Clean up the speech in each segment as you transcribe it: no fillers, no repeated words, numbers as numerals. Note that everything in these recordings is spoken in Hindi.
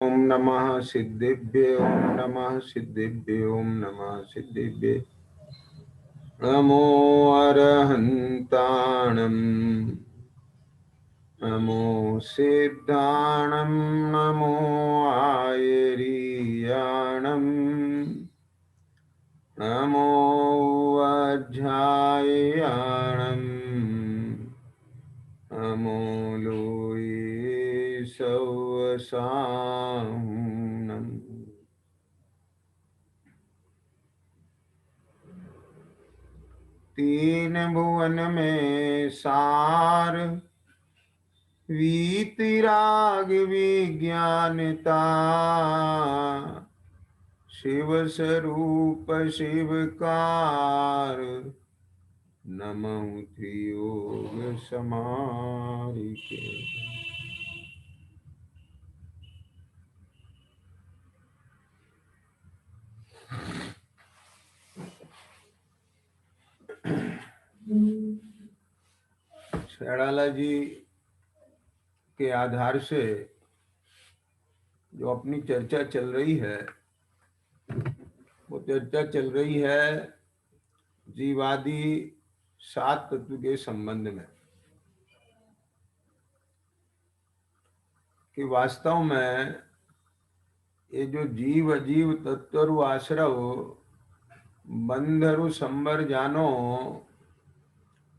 ओम नमः सिद्धिभ्ये ओम नमः सिद्धिभ्ये ओम नमः सिद्धिभ्ये नमो अरहन्ताणं नमो सिद्धाणं नमो आयरीयाणं नमो वज्रायाणं नमो लोये सवसाहुनं। तीन भुवन में सार वीतराग विज्ञानता शिव स्वरूप शिवकार नमः त्रियोग समारिके। शेराला जी के आधार से जो अपनी चर्चा चल रही है वो चर्चा चल रही है जीवादि सात तत्व के संबंध में कि वास्तव में ये जो जीव अजीव तत्वरु आश्रव बंधरु संबर जानो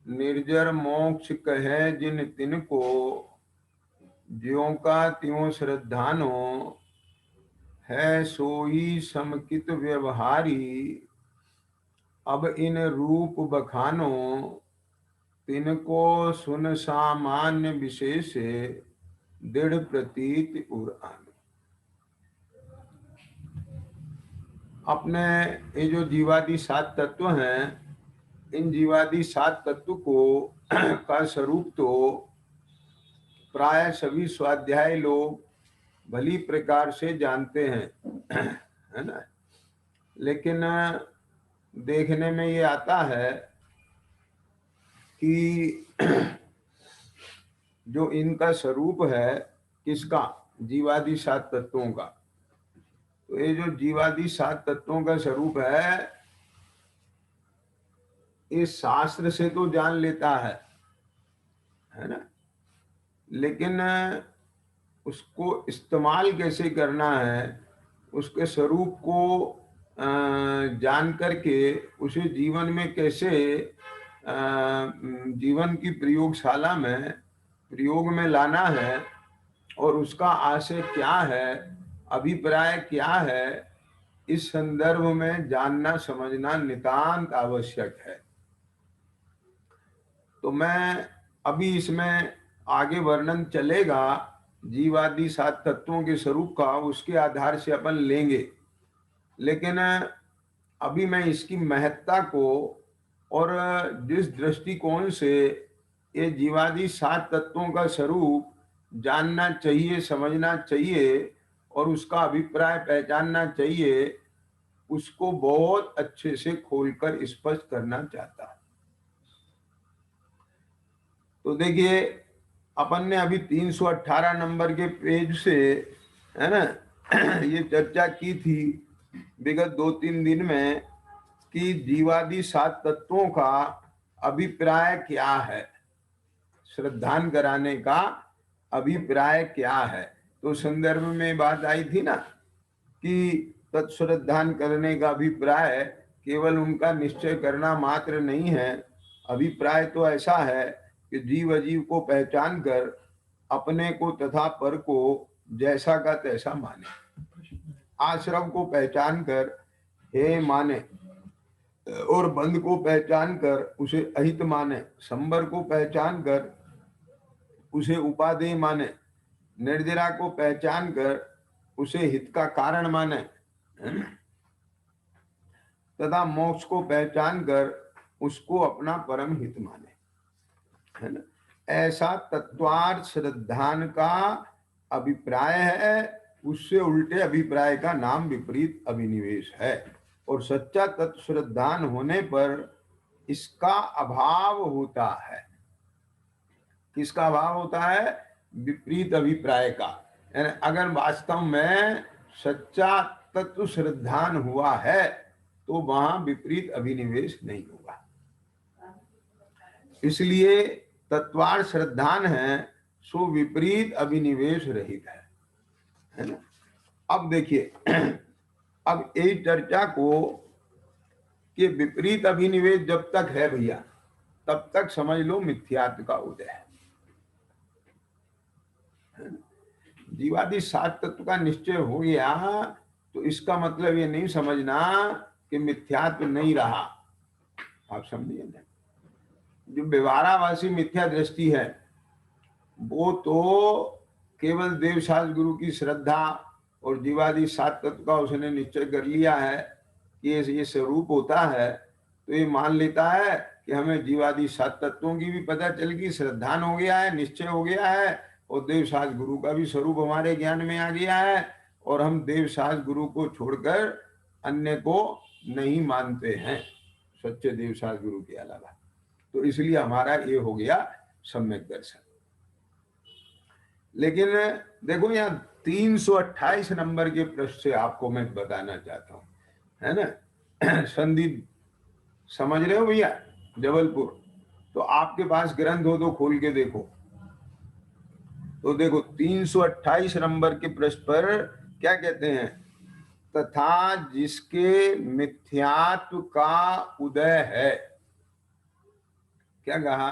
निर्जर मोक्ष कहे जिन तिनको ज्यों का त्यों श्रद्धानो है सोई समकित व्यवहारी अब इन रूप बखानो तिनको सुन सामान्य विशेष दृढ़ प्रतीत उरान। अपने ये जो जीवादि सात तत्व हैं इन जीवादि सात तत्व को का स्वरूप तो प्राय सभी स्वाध्याय लोग भली प्रकार से जानते हैं है ना, लेकिन देखने में ये आता है कि जो इनका स्वरूप है किसका, जीवादि सात तत्वों का, तो ये जो जीवादि सात तत्वों का स्वरूप है इस शास्त्र से तो जान लेता है ना, लेकिन उसको इस्तेमाल कैसे करना है, उसके स्वरूप को जान करके उसे जीवन में कैसे जीवन की प्रयोगशाला में प्रयोग में लाना है और उसका आशय क्या है, अभिप्राय क्या है, इस संदर्भ में जानना समझना नितांत आवश्यक है। तो मैं अभी इसमें आगे वर्णन चलेगा जीवादि सात तत्वों के स्वरूप का, उसके आधार से अपन लेंगे, लेकिन अभी मैं इसकी महत्ता को और जिस दृष्टिकोण से ये जीवादि सात तत्वों का स्वरूप जानना चाहिए, समझना चाहिए और उसका अभिप्राय पहचानना चाहिए, उसको बहुत अच्छे से खोलकर स्पष्ट करना चाहता है। तो देखिए अपन ने अभी 318 नंबर के पेज से है ना ये चर्चा की थी विगत 2-3 दिन में कि जीवादि सात तत्वों का अभिप्राय क्या है, श्रद्धान कराने का अभिप्राय क्या है। तो संदर्भ में बात आई थी ना कि तत्श्रद्धान करने का अभिप्राय केवल उनका निश्चय करना मात्र नहीं है, अभिप्राय तो ऐसा है कि जीव अजीव को पहचान कर अपने को तथा पर को जैसा का तैसा माने, आश्रम को पहचान कर हे माने और बंध को पहचान कर उसे अहित माने, संबर को पहचान कर उसे उपादेय माने, निर्जरा को पहचान कर उसे हित का कारण माने तथा मोक्ष को पहचान कर उसको अपना परम हित माने, है ना। ऐसा तत्वार्थ श्रद्धान का अभिप्राय है, उससे उल्टे अभिप्राय का नाम विपरीत अभिनिवेश है और सच्चा तत्व श्रद्धान होने पर इसका अभाव होता है। किसका अभाव होता है? विपरीत अभिप्राय का, अगर वास्तव में सच्चा तत्व श्रद्धान हुआ है तो वहां विपरीत अभिनिवेश नहीं होगा। इसलिए तत्वार श्रद्धान है सो विपरीत अभिनिवेश रहित है ना। अब देखिए, अब यही चर्चा को कि विपरीत अभिनिवेश जब तक है भैया तब तक समझ लो मिथ्यात्व का उदय है। जीवादि सात तत्व का निश्चय हो गया तो इसका मतलब ये नहीं समझना कि मिथ्यात्व नहीं रहा। आप समझिए ना, जो व्यवहारावासी मिथ्या दृष्टि है वो तो केवल देवशास्त्र गुरु की श्रद्धा और जीवादि सात तत्व का उसने निश्चय कर लिया है कि ये स्वरूप होता है, तो ये मान लेता है कि हमें जीवादि सात तत्वों की भी पता चल गई, श्रद्धान हो गया है, निश्चय हो गया है, और देवशास्त्र गुरु का भी स्वरूप हमारे ज्ञान में आ गया है, और हम देवशास्त्र गुरु को छोड़कर अन्य को नहीं मानते हैं सच्चे देवशास्त्र गुरु के अलावा। तो इसलिए हमारा ये हो गया सम्यक दर्शन। लेकिन देखो यहाँ 328 नंबर के प्रश्न से आपको मैं बताना चाहता हूँ, है ना। संधि समझ रहे हो भैया, जबलपुर। तो आपके पास ग्रंथ हो तो खोल के देखो। तो देखो 328 नंबर के प्रश्न पर क्या कहते हैं, तथा जिसके मिथ्यात्व का उदय है। क्या कहा,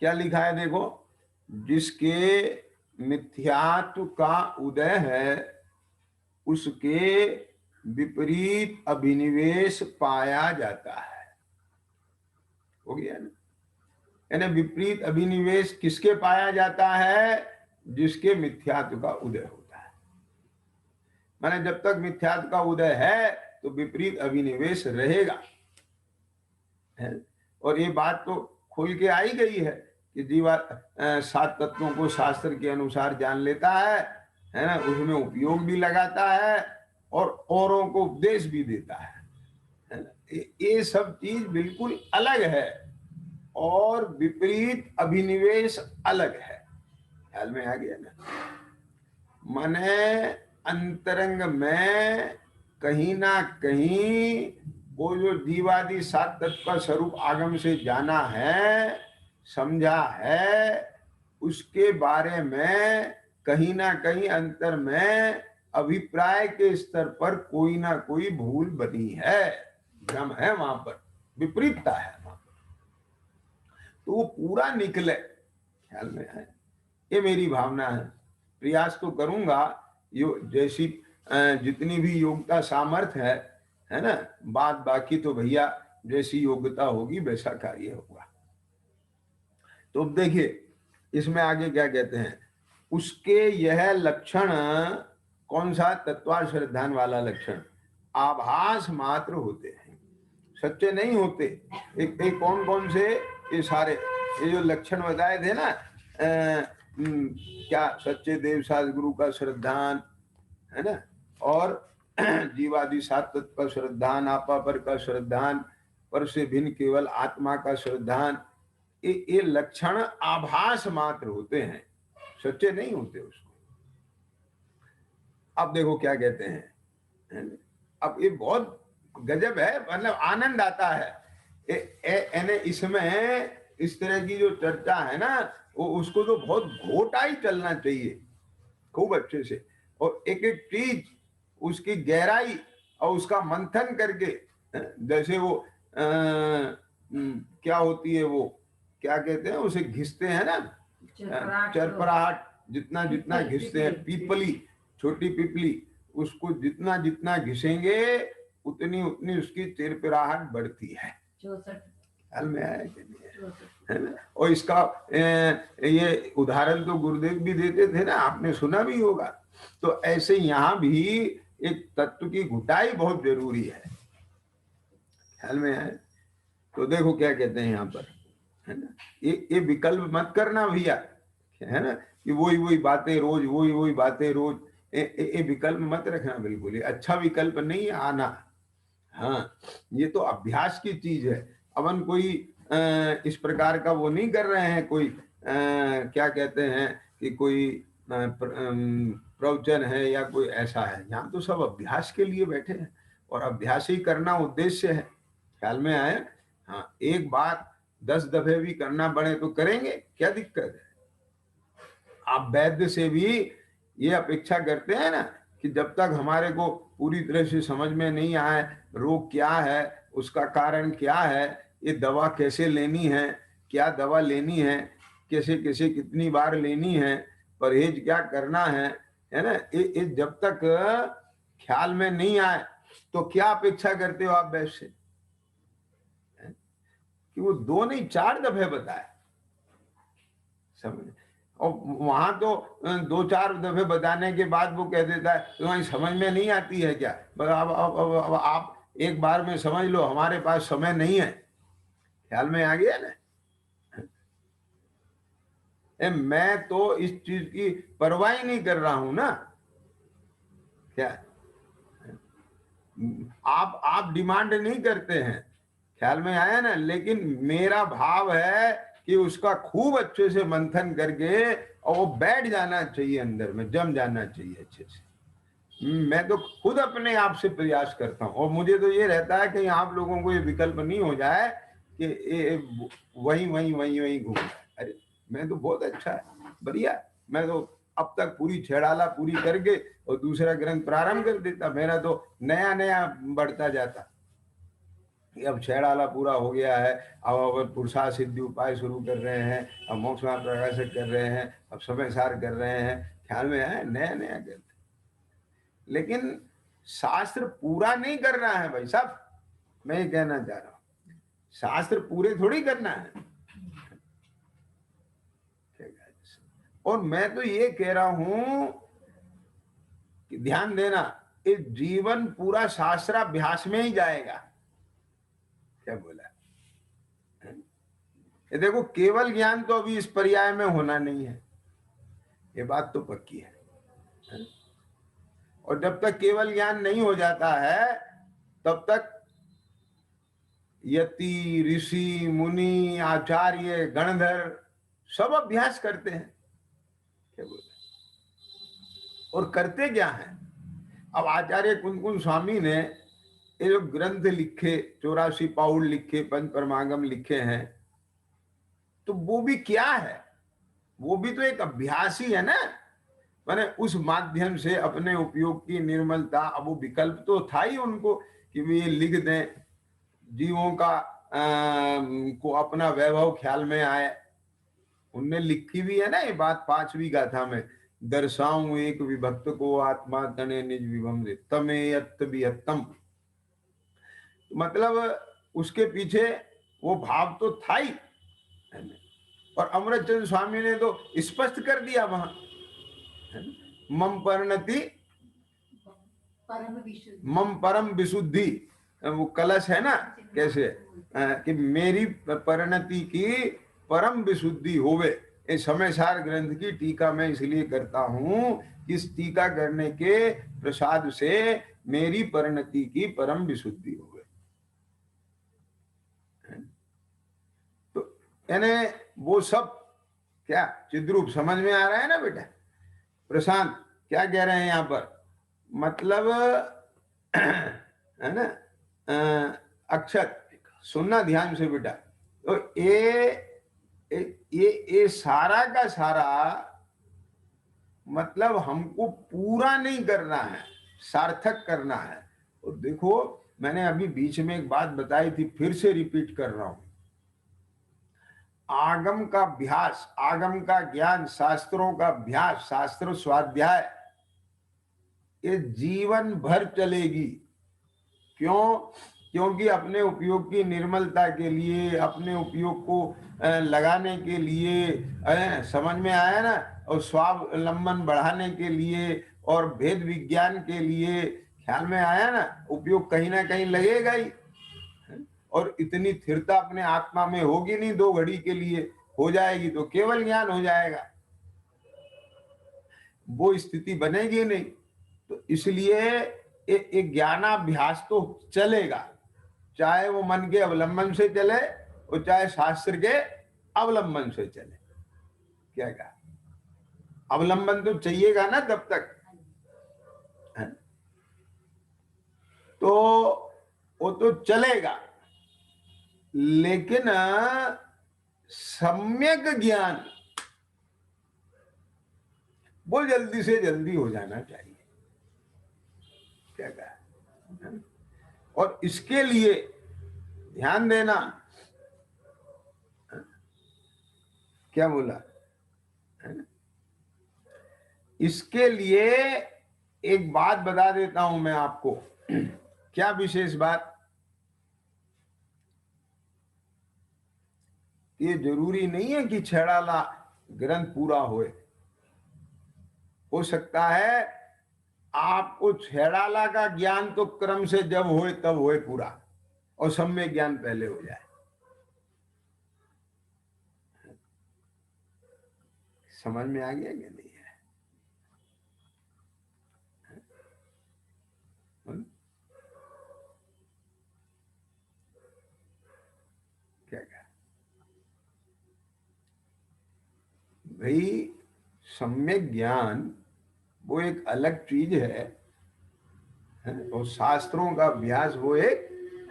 क्या लिखा है देखो, जिसके मिथ्यात्व का उदय है उसके विपरीत अभिनिवेश पाया जाता है। हो गया ना। यानी विपरीत अभिनिवेश किसके पाया जाता है, जिसके मिथ्यात्व का उदय होता है। माने जब तक मिथ्यात्व का उदय है तो विपरीत अभिनिवेश रहेगा है? और ये बात तो खुल के आई गई है कि जीवा सात तत्वों को शास्त्र के अनुसार जान लेता है ना, उसमें उपयोग भी लगाता है और औरों को उपदेश भी देता है ना। ये सब चीज बिल्कुल अलग है और विपरीत अभिनिवेश अलग है। ख्याल में आ गया ना। माने अंतरंग में कहीं ना कहीं वो जो जीवादि सात तत्व का स्वरूप आगम से जाना है, समझा है, उसके बारे में कहीं ना कहीं अंतर में अभिप्राय के स्तर पर कोई ना कोई भूल बनी है, भ्रम है, वहां पर विपरीतता है वहां पर। तो वो पूरा निकले, ख्याल में है। ये मेरी भावना है। प्रयास तो करूंगा जैसी जितनी भी योग्यता सामर्थ्य है ना। बात बाकी तो भैया जैसी योग्यता होगी वैसा कार्य होगा। तो अब देखिए इसमें आगे क्या कहते हैं, उसके यह लक्षण, कौन सा, तत्वार श्रद्धान वाला लक्षण, आभास मात्र होते हैं, सच्चे नहीं होते। एक कौन कौन से, ये सारे ये जो लक्षण बताए थे ना, क्या, सच्चे देवशास्त्र गुरु का श्रद्धान है ना, और जीवादि सात तत्व का श्रद्धान, आपा पर का श्रद्धान, पर से भिन्न केवल आत्मा का श्रद्धान, ये लक्षण आभास मात्र होते हैं, सच्चे नहीं होते उसको। अब देखो क्या कहते हैं, अब ये बहुत गजब है, मतलब आनंद आता है। इसमें इस तरह की जो चर्चा है ना, वो उसको तो बहुत घोटाई चलना चाहिए खूब अच्छे से, और एक एक चीज उसकी गहराई और उसका मंथन करके, जैसे वो क्या होती है, वो क्या कहते हैं उसे, घिसते हैं ना, चरपराहट, जितना जितना घिसते हैं, पीपली, छोटी पीपली, उसको जितना जितना घिसेंगे उतनी उतनी उसकी चिरपिराहट बढ़ती है। हाल में आया कि नहीं है ना। और इसका ये उदाहरण तो गुरुदेव भी देते थे ना, आपने सुना भी होगा। तो ऐसे यहाँ भी एक तत्व की घुटाई बहुत जरूरी है, ख्याल में है। तो देखो क्या कहते हैं यहाँ पर, है ना, ये विकल्प मत करना भैया, है ना, कि वही वही बातें रोज, वही वही बातें रोज, ये विकल्प मत रखना बिल्कुल। ये अच्छा विकल्प नहीं आना। हाँ, ये तो अभ्यास की चीज है। अपन कोई इस प्रकार का वो नहीं कर रहे हैं, कोई क्या कहते हैं कि कोई प्रवचन है या कोई ऐसा है। यहाँ तो सब अभ्यास के लिए बैठे हैं और अभ्यास ही करना उद्देश्य है। ख्याल में आए? हाँ, एक बात 10 दफे भी करना पड़े तो करेंगे, क्या दिक्कत है। आप वैद्य से भी ये अपेक्षा करते हैं ना कि जब तक हमारे को पूरी तरह से समझ में नहीं आए रोग क्या है, उसका कारण क्या है, ये दवा कैसे लेनी है, क्या दवा लेनी है, कैसे कैसे कितनी बार लेनी है, परहेज क्या करना है ना, ये जब तक ख्याल में नहीं आए तो क्या अपेक्षा करते हो आप वैद्य से कि वो 2 नहीं 4 दफे बताए। समझ? और वहां तो 2-4 दफे बताने के बाद वो कह देता है तुम्हारी समझ में नहीं आती है क्या। अब आप एक बार में समझ लो, हमारे पास समय नहीं है। ख्याल में आ गया ना। मैं तो इस चीज की परवाह ही नहीं कर रहा हूं ना। क्या आप डिमांड नहीं करते हैं, ख्याल में आया ना। लेकिन मेरा भाव है कि उसका खूब अच्छे से मंथन करके और वो बैठ जाना चाहिए, अंदर में जम जाना चाहिए अच्छे से। मैं तो खुद अपने आप से प्रयास करता हूँ और मुझे तो ये रहता है कि आप लोगों को ये विकल्प नहीं हो जाए कि वही वही वही वही घूम जाए। अरे मैं तो बहुत अच्छा है, बढ़िया। मैं तो अब तक पूरी छेड़ाला पूरी करके और दूसरा ग्रंथ प्रारंभ कर देता, मेरा तो नया नया बढ़ता जाता। अब छेड़ाला पूरा हो गया है, अब पुरुषार्थ सिद्धि उपाय शुरू कर रहे हैं, अब मोक्ष मार्ग प्रकाशक कर रहे हैं, अब समय सार कर रहे हैं। ख्याल में है, नया नया ग्रंथ। लेकिन शास्त्र पूरा नहीं करना है भाई साहब, मैं ये कहना चाह रहा हूं। शास्त्र पूरे थोड़ी करना है। और मैं तो ये कह रहा हूं कि ध्यान देना, इस जीवन पूरा शास्त्राभ्यास में ही जाएगा। क्या बोला? ये देखो, केवल ज्ञान तो अभी इस पर्याय में होना नहीं है, ये बात तो पक्की है। और जब तक केवल ज्ञान नहीं हो जाता है तब तक यति ऋषि मुनि आचार्य गणधर सब अभ्यास करते हैं। क्या बोले? और करते क्या है? अब आचार्य कुंकुम स्वामी ने ये जो ग्रंथ लिखे, 84 पाउल लिखे, पंच परमागम लिखे हैं, तो वो भी क्या है? वो भी तो एक अभ्यास ही है ना। मैंने उस माध्यम से अपने उपयोग की निर्मलता, अब वो विकल्प तो था ही उनको कि वे लिख दें, जीवों का को अपना वैभव ख्याल में आए। उनने लिखी भी है ना ये बात 5वीं गाथा में, दर्शाऊं एक विभक्त को आत्मा तने निज विभम दे तमेयत विहत्तम। मतलब उसके पीछे वो भाव तो था ही। और अमृतचंद्र स्वामी ने तो स्पष्ट कर दिया वहां, मम परिणति मम परम विशुद्धि। वो कलश है ना, कैसे कि मेरी परिणति की परम विशुद्धि होवे। इस समय सार ग्रंथ की टीका मैं इसलिए करता हूं कि इस टीका करने के प्रसाद से मेरी परिणति की परम विशुद्धि होवे। तो यानी वो सब क्या चिद्रूप समझ में आ रहा है ना बेटा? प्रशांत क्या कह रहे हैं यहाँ पर? मतलब है ना, अक्षत सुनना ध्यान से बेटा। तो ये सारा का सारा मतलब हमको पूरा नहीं करना है, सार्थक करना है। और देखो, मैंने अभी बीच में एक बात बताई थी, फिर से रिपीट कर रहा हूं। आगम का अभ्यास, आगम का ज्ञान, शास्त्रों का अभ्यास, शास्त्र स्वाध्याय, ये जीवन भर चलेगी। क्यों? क्योंकि अपने उपयोग की निर्मलता के लिए, अपने उपयोग को लगाने के लिए, समझ में आया ना, और स्वावलंबन बढ़ाने के लिए और भेद विज्ञान के लिए, ख्याल में आया ना, उपयोग कहीं ना कहीं लगेगा ही। और इतनी स्थिरता अपने आत्मा में होगी नहीं, 2 घड़ी के लिए हो जाएगी तो केवल ज्ञान हो जाएगा, वो स्थिति बनेगी नहीं। तो इसलिए एक ज्ञानाभ्यास तो चलेगा, चाहे वो मन के अवलंबन से चले और चाहे शास्त्र के अवलंबन से चले। क्या कहा? अवलंबन तो चाहिएगा ना तब तक। तो वो तो चलेगा, लेकिन सम्यक ज्ञान वो जल्दी से जल्दी हो जाना चाहिए। क्या कहा? और इसके लिए ध्यान देना, क्या बोला? इसके लिए एक बात बता देता हूं मैं आपको। क्या विशेष बात? ये जरूरी नहीं है कि छेड़ाला ग्रंथ पूरा होए। हो सकता है आपको छेड़ाला का ज्ञान तो क्रम से जब होए तब होए पूरा, और सम्यक ज्ञान पहले हो जाए। समझ में आ गया कि नहीं है? क्या कहा भाई? सम्यक ज्ञान वो एक अलग चीज है, और शास्त्रों का अभ्यास वो एक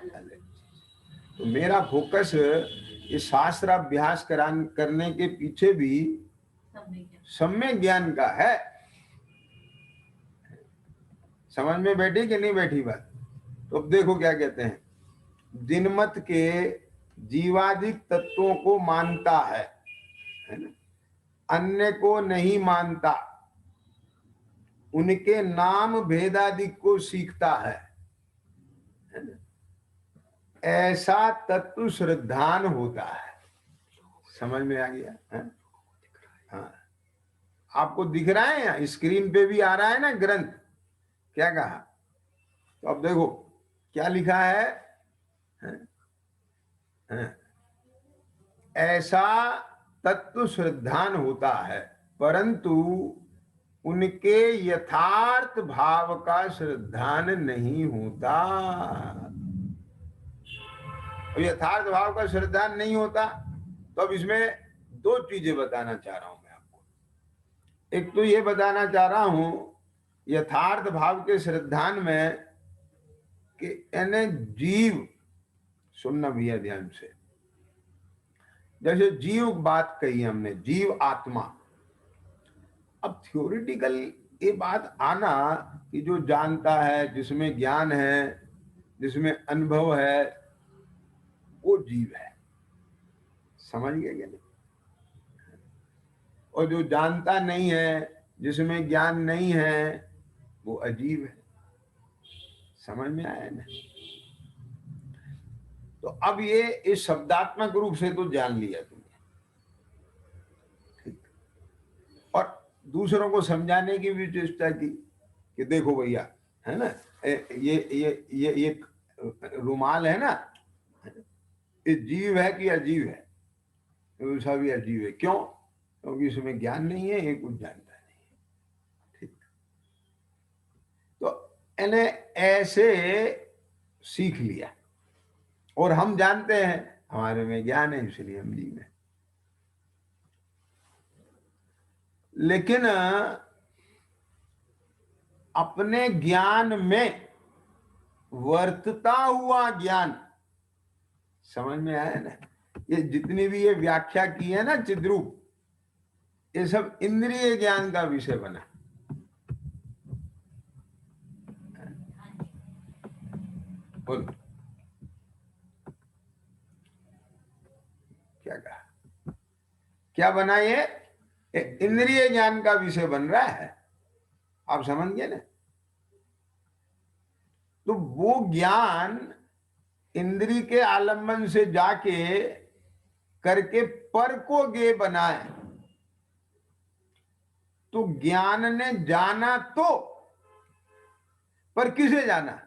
अलग चीज। तो मेरा फोकस ये शास्त्र अभ्यास करने के पीछे भी सम्यक ज्ञान का है। समझ में बैठी कि नहीं बैठी बात? तो अब देखो क्या कहते हैं। दिनमत के जीवादिक तत्वों को मानता है ना, अन्य को नहीं मानता, उनके नाम भेदादिक को सीखता है ना? ऐसा तत्व श्रद्धान होता है। समझ में आ गया है? हाँ, आपको दिख रहा है, या स्क्रीन पे भी आ रहा है ना ग्रंथ? क्या कहा? तो अब देखो क्या लिखा है, ऐसा तत्व श्रद्धान होता है, परंतु उनके यथार्थ भाव का श्रद्धान नहीं होता। यथार्थ भाव का श्रद्धान नहीं होता, तो अब इसमें दो चीजें बताना चाह रहा हूं मैं आपको। एक तो ये बताना चाह रहा हूं यथार्थ भाव के श्रद्धान में कि यानी जीव, सुनना भैया ध्यान से, जैसे जीव बात कही हमने, जीव आत्मा। अब थ्योरेटिकल ये बात आना कि जो जानता है, जिसमें ज्ञान है, जिसमें अनुभव है, वो जीव है। समझ गए क्या नहीं? और जो जानता नहीं है, जिसमें ज्ञान नहीं है, वो अजीब है। समझ में आया ना? तो अब ये इस शब्दात्मक रूप से तो जान लिया तुमने, ठीक। और दूसरों को समझाने की भी चेष्टा की कि देखो भैया, है ना, ये रुमाल है ना, ये जीव है कि अजीब है? तो सभी अजीब है। क्यों? क्योंकि इसमें ज्ञान नहीं है, ये कुछ जानता नहीं है, ठीक। तो इन्हें ऐसे सीख लिया, और हम जानते हैं हमारे में ज्ञान है, इसलिए हम जीव हैं। लेकिन अपने ज्ञान में वर्तता हुआ ज्ञान, समझ में आया ना? ये जितनी भी ये व्याख्या की है ना चिद्रूप, ये सब इंद्रिय ज्ञान का विषय बना। बोल, क्या कहा? क्या बना? ये इंद्रिय ज्ञान का विषय बन रहा है। आप समझ गए ना? तो वो ज्ञान इंद्रिय के आलम्बन से जाके करके पर को गे बनाए, तो ज्ञान ने जाना तो, पर किसे जाना?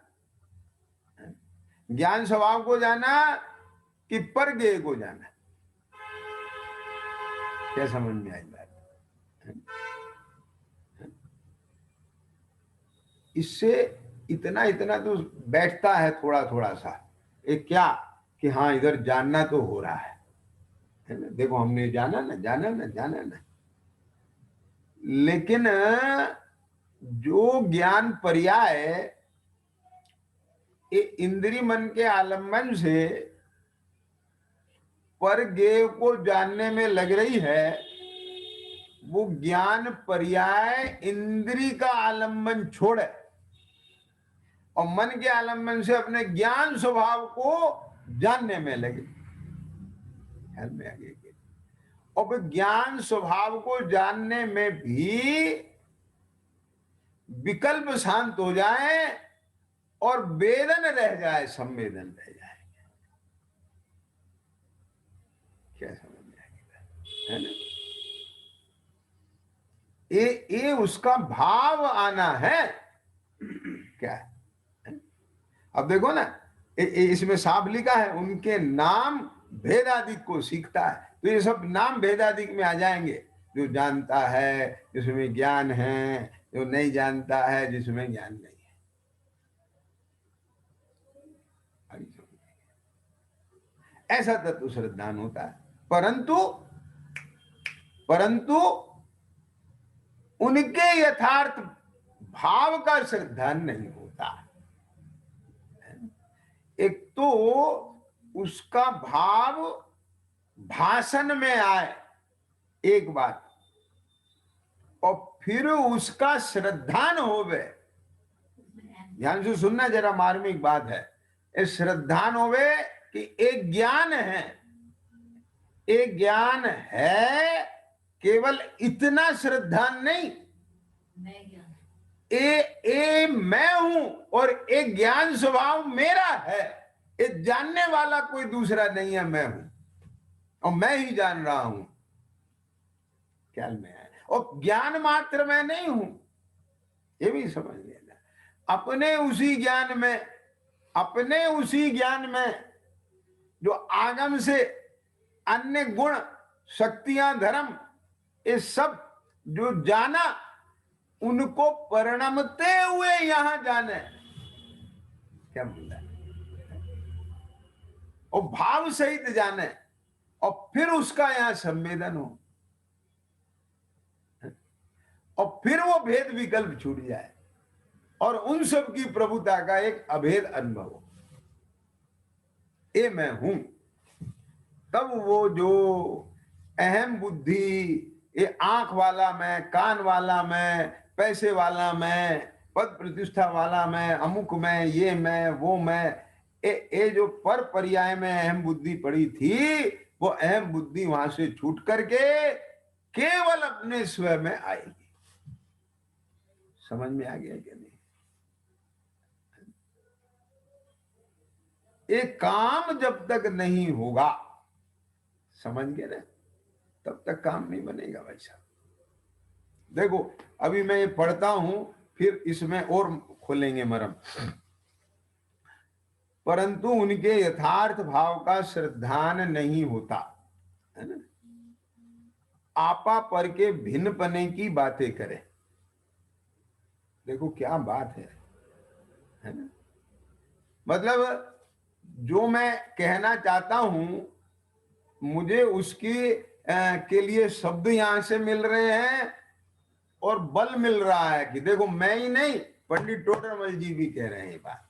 ज्ञान स्वभाव को जाना कि पर गे को जाना? क्या समझ में आई बात? इससे इतना इतना तो बैठता है थोड़ा थोड़ा सा, एक क्या कि हाँ इधर जानना तो हो रहा है ना? देखो हमने जाना ना, जाना ना, जाना ना। लेकिन जो ज्ञान पर्याय ये इंद्री मन के आलम्बन से पर गेय को जानने में लग रही है, वो ज्ञान पर्याय इंद्री का आलम्बन छोड़े और मन के आलम्बन से अपने ज्ञान स्वभाव को जानने में लगे। ख्याल में आगे और ज्ञान स्वभाव को जानने में भी विकल्प शांत हो जाए और वेदन रह जाए, संवेदन रह जाए। क्या समझ में आएगा, है ना? ये उसका भाव आना है। क्या है? अब देखो ना, इसमें साफ लिखा है उनके नाम भेदादिक को सीखता है, तो ये सब नाम भेदादिक में आ जाएंगे। जो जानता है जिसमें ज्ञान है, जो नहीं जानता है जिसमें ज्ञान नहीं है। ऐसा तत्व श्रद्धान होता है, परंतु उनके यथार्थ भाव का श्रद्धान नहीं होता। एक तो उसका भाव भाषण में आए एक बात, और फिर उसका श्रद्धान होवे। ध्यान से सुनना, जरा मार्मिक बात है। श्रद्धान होवे कि एक ज्ञान है, एक ज्ञान है, केवल इतना श्रद्धान नहीं, ए मैं हूं और एक ज्ञान स्वभाव मेरा है। ये जानने वाला कोई दूसरा नहीं है, मैं हूं और मैं ही जान रहा हूं। क्या में है, और ज्ञान मात्र मैं नहीं हूं, ये भी समझ लेना। अपने उसी ज्ञान में जो आगम से अन्य गुण शक्तियां धर्म ये सब जो जाना, उनको परिणमते हुए यहां जाने। क्या बोला, और भाव सहित जाने, और फिर उसका यहां संवेदन हो, और फिर वो भेद विकल्प छूट जाए और उन सब की प्रभुता का एक अभेद अनुभव हो। ये मैं हूं, तब वो जो अहम बुद्धि, ये आंख वाला मैं, कान वाला मैं, पैसे वाला मैं, पद प्रतिष्ठा वाला मैं, अमुक मैं, ये मैं, वो मैं, ये जो पर पर्याय में अहम बुद्धि पड़ी थी, वो अहम बुद्धि वहां से छूट करके केवल अपने स्वयं में आएगी। समझ में आ गया क्या नहीं? एक काम जब तक नहीं होगा, समझ गए ना, तब तक काम नहीं बनेगा भाई साहब। देखो अभी मैं ये पढ़ता हूं, फिर इसमें और खोलेंगे मरम। परंतु उनके यथार्थ भाव का श्रद्धान नहीं होता, है ना? आपा पर के भिन्न पने की बातें करे। देखो क्या बात है ना? मतलब जो मैं कहना चाहता हूं, मुझे उसकी के लिए शब्द यहां से मिल रहे हैं और बल मिल रहा है कि देखो मैं ही नहीं, पंडित टोडरमल जी भी कह रहे हैं ये बात।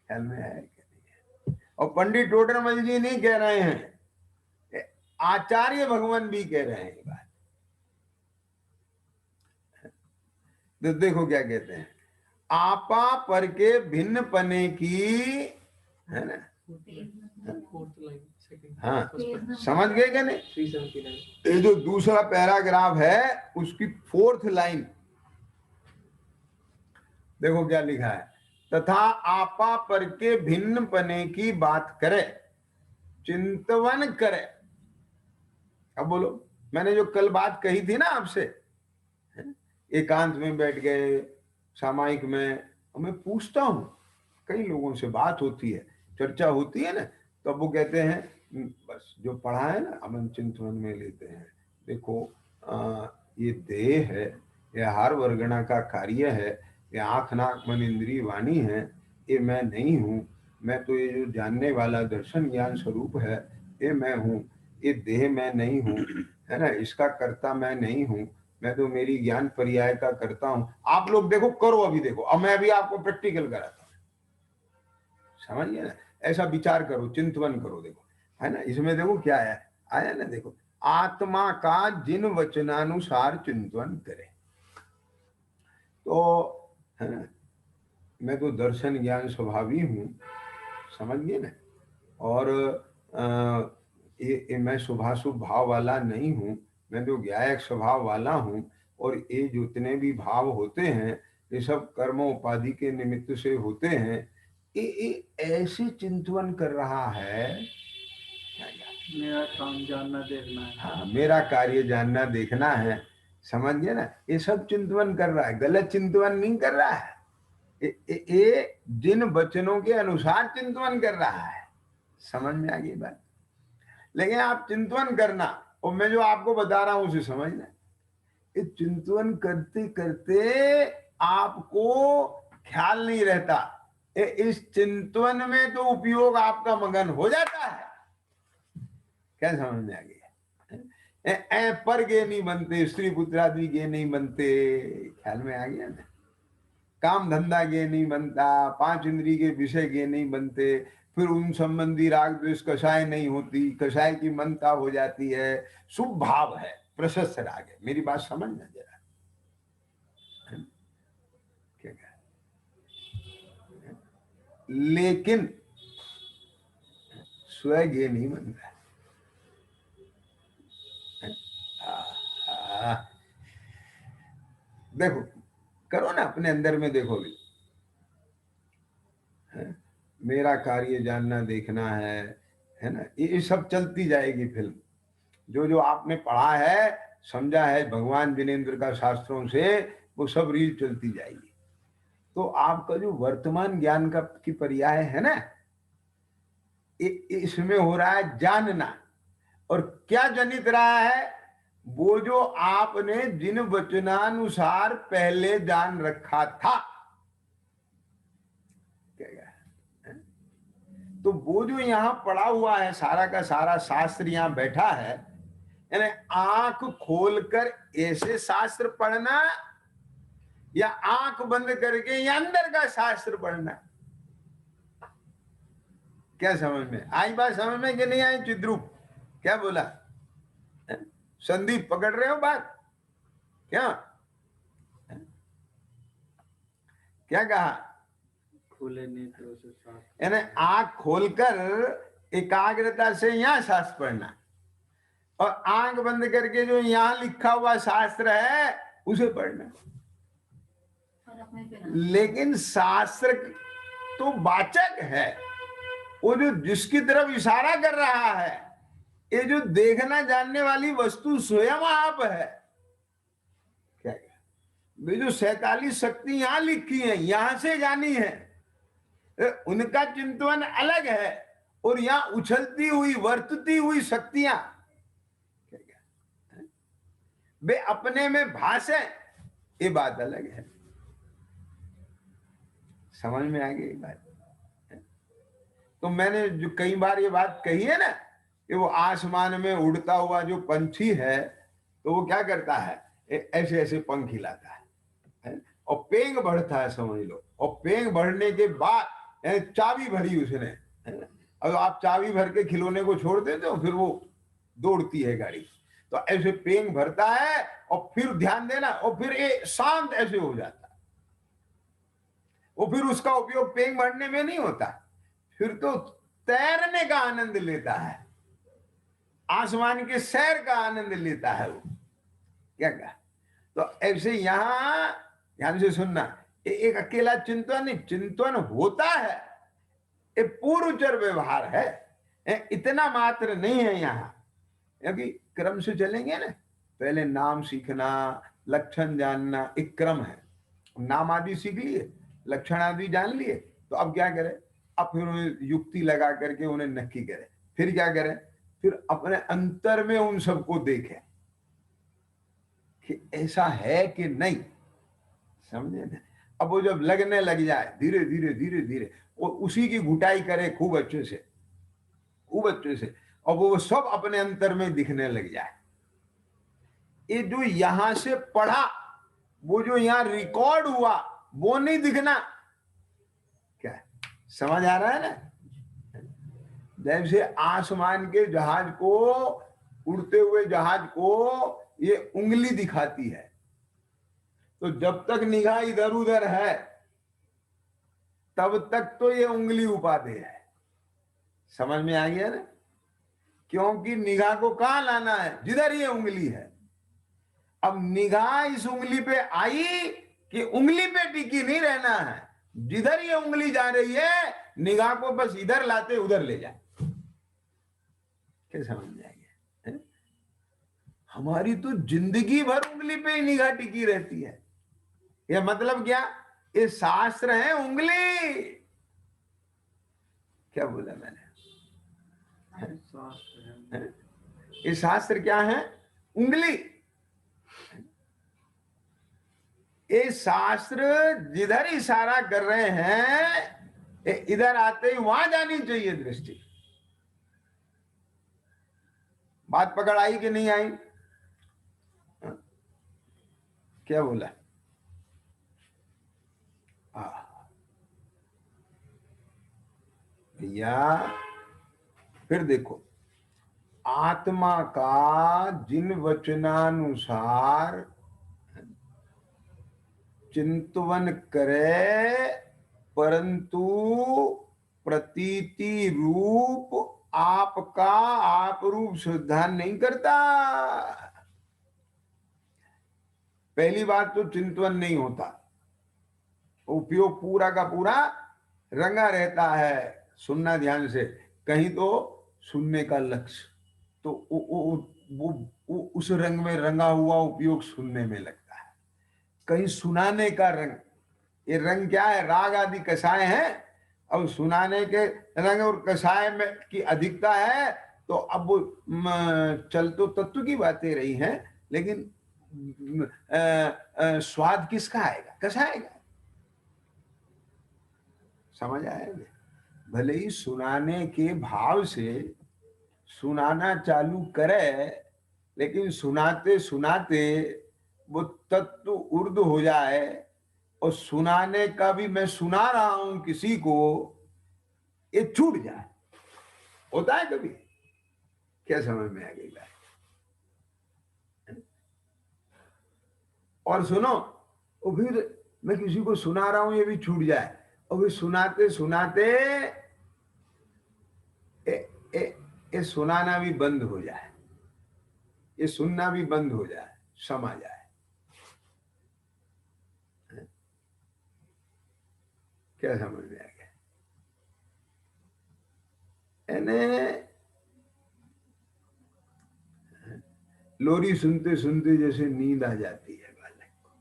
ख्याल में आया क्या नहीं? और पंडित टोडरमल जी नहीं कह रहे हैं, आचार्य भगवान भी कह रहे हैं ये बात। तो देखो क्या कहते हैं, आपा पर के भिन्न पने की, है ना? हाँ, समझ गए क्या नहीं? ये जो दूसरा पैराग्राफ है उसकी 4th लाइन देखो क्या लिखा है, तथा आपा पर के भिन्न पने की बात करे, चिंतवन करे। अब बोलो, मैंने जो कल बात कही थी ना आपसे, एकांत में बैठ गए, सामायिक में, मैं पूछता हूं, कई लोगों से बात होती है, चर्चा होती है ना, तो अब वो कहते हैं बस जो पढ़ा है ना अमन चिंतन में लेते हैं। देखो ये देह है, ये हार वर्गणा का कार्य है, ये आंख नाक मन इंद्रिय वाणी है, ये मैं नहीं हूं। मैं तो ये जो जानने वाला दर्शन ज्ञान स्वरूप है, ये मैं हूं। ये देह मैं नहीं हूं, है ना? इसका कर्ता मैं नहीं हूं, मैं तो मेरी ज्ञान पर्याय का करता हूं। आप लोग देखो, करो अभी, देखो अब मैं अभी आपको प्रैक्टिकल कराता हूं। समझिए ना, ऐसा विचार करो, चिंतन करो, देखो है ना, इसमें देखो क्या है, आया ना, देखो आत्मा का जिन वचनानुसार चिंतन करे। तो है ना, मैं तो दर्शन ज्ञान स्वभावी हूँ, समझिए ना, और ये मैं शुभाशुभ भाव वाला नहीं हूँ, मैं तो ज्ञायक स्वभाव वाला हूँ। और ये जितने भी भाव होते हैं ये सब कर्म उपाधि के निमित्त से होते हैं। ये ऐसे चिंतन कर रहा है, मेरा काम जानना देखना है, हाँ मेरा कार्य जानना देखना है, समझिए ना, ये सब चिंतन कर रहा है, गलत चिंतन नहीं कर रहा है, ये जिन वचनों के अनुसार चिंतन कर रहा है। समझ में आ गई बात? लेकिन आप चिंतन करना, और मैं जो आपको बता रहा हूं उसे समझना, ये चिंतन करते करते आपको ख्याल नहीं रहता, इस चिंतन में तो उपयोग आपका मगन हो जाता है। क्या समझ में आ गया? पर गे नहीं बनते, स्त्री पुत्र आदि गे नहीं बनते, ख्याल में आ गया ना, काम धंधा गे नहीं बनता, पांच इंद्रिय के विषय गे नहीं बनते, फिर उन संबंधी राग द्वेष कषाय नहीं होती, कषाय की मनता हो जाती है, शुभ भाव है, प्रशस्त राग है। मेरी बात समझना जरा, क्या कहा? लेकिन स्वयं ये नहीं बनता है। देखो, करो ना अपने अंदर में, देखो भी है? मेरा कार्य जानना देखना है ना, ये सब चलती जाएगी फिल्म। जो जो आपने पढ़ा है, समझा है भगवान विनेन्द्र का शास्त्रों से, वो सब रील चलती जाएगी। तो आपका जो वर्तमान ज्ञान का की पर्याय है ना, इसमें हो रहा है जानना। और क्या जनित रहा है? वो जो आपने जिन वचनानुसार पहले जान रखा था, तो वो जो यहाँ पड़ा हुआ है सारा का सारा शास्त्र यहाँ बैठा है, यानी आंख खोलकर ऐसे शास्त्र पढ़ना या आंख बंद करके या अंदर का शास्त्र पढ़ना। क्या समझ में आई बात? समझ में कि नहीं आई? चिद्रूप क्या बोला? संदीप पकड़ रहे हो बात? क्या क्या कहा? खुले नेत्रों से शास्त्र, यानी आंख खोलकर एकाग्रता से यहाँ शास्त्र पढ़ना, और आंख बंद करके जो यहाँ लिखा हुआ शास्त्र है उसे पढ़ना। लेकिन शास्त्र तो वाचक है, वो जो जिसकी तरफ इशारा कर रहा है, ये जो देखना जानने वाली वस्तु स्वयं आप है। क्या वे जो 47 शक्ति यहां लिखी है, यहां से जानी है, उनका चिंतन अलग है, और यहां उछलती हुई वर्तती हुई शक्तियां वे अपने में भाषे, ये बात अलग है। समझ में आ गई बात? तो मैंने जो कई बार ये बात कही है ना, कि वो आसमान में उड़ता हुआ जो पंछी है, तो वो क्या करता है, ऐसे ऐसे पंख हिलाता है, और पेंग बढ़ता है, समझ लो। और पेंग बढ़ने के बाद चाबी भरी उसने, अगर आप चाबी भर के खिलौने को छोड़ देते हो, फिर वो दौड़ती है गाड़ी। तो ऐसे पेंग भरता है, और फिर ध्यान देना, और फिर ये शांत ऐसे हो जाता है। वो फिर उसका उपयोग पेंग भरने में नहीं होता, फिर तो तैरने का आनंद लेता है, आसमान के सैर का आनंद लेता है वो। क्या कहा? तो ऐसे यहां ध्यान से सुनना, एक अकेला चिंतन नहीं, चिंतन होता है, ये पूर्वचर व्यवहार है, इतना मात्र नहीं है यहाँ। क्योंकि क्रम से चलेंगे ना, पहले नाम सीखना, लक्षण जानना, एक क्रम है। नाम आदि सीख लिए, लक्षण आदि जान लिए, तो अब क्या करें? अब फिर युक्ति लगा करके उन्हें नक्की करें। फिर क्या करें? फिर अपने अंतर में उन सबको देखें कि ऐसा है कि नहीं, समझे ना? अब वो जब लगने लग जाए, धीरे धीरे धीरे धीरे वो उसी की घुटाई करे खूब अच्छे से, खूब अच्छे से, और वो सब अपने अंतर में दिखने लग जाए। ये जो यहां से पढ़ा, वो जो यहाँ रिकॉर्ड हुआ, वो नहीं दिखना। क्या है? समझ आ रहा है ना? जैसे आसमान के जहाज को, उड़ते हुए जहाज को ये उंगली दिखाती है, तो जब तक निगाह इधर उधर है तब तक तो ये उंगली उपादेय है। समझ में आ गया ना? क्योंकि निगाह को कहां लाना है? जिधर ये उंगली है। अब निगाह इस उंगली पे आई कि उंगली पे टिकी नहीं रहना है, जिधर ये उंगली जा रही है निगाह को बस इधर लाते उधर ले जाए। क्या समझ में आ गया? है? हमारी तो जिंदगी भर उंगली पे ही निगाह टिकी रहती है। यह मतलब क्या? ये शास्त्र है उंगली। क्या बोला मैंने? ये शास्त्र क्या है? उंगली। ये शास्त्र जिधर इशारा कर रहे हैं इधर आते ही वहां जानी चाहिए दृष्टि। बात पकड़ आई कि नहीं आई? क्या बोला? भैया फिर देखो, आत्मा का जिन वचनानुसार चिंतवन करे परंतु प्रतीति रूप आपका आप रूप श्रद्धा नहीं करता। पहली बात तो चिंतवन नहीं होता, उपयोग पूरा का पूरा रंगा रहता है। सुनना ध्यान से, कहीं तो सुनने का लक्ष्य, तो वो उस रंग में रंगा हुआ उपयोग सुनने में लगता है। कहीं सुनाने का रंग, ये रंग क्या है? राग आदि कषाय हैं, अब सुनाने के रंग और कषाय में की अधिकता है। तो अब चल तो तत्व की बातें रही हैं, लेकिन स्वाद किसका आएगा? कषाय का। समझ आएगा? भले ही सुनाने के भाव से सुनाना चालू करे, लेकिन सुनाते सुनाते वो तत्व उर्द हो जाए और सुनाने का भी मैं सुना रहा हूं किसी को, ये छूट जाए। होता है कभी? क्या समझ में आ गई बात? और सुनो, और फिर मैं किसी को सुना रहा हूं ये भी छूट जाए, और फिर सुनाते सुनाते ये सुनाना भी बंद हो जाए, ये सुनना भी बंद हो जाए, समा जाए। क्या समझ में आ गया? लोरी सुनते सुनते जैसे नींद आ जाती है बालक को।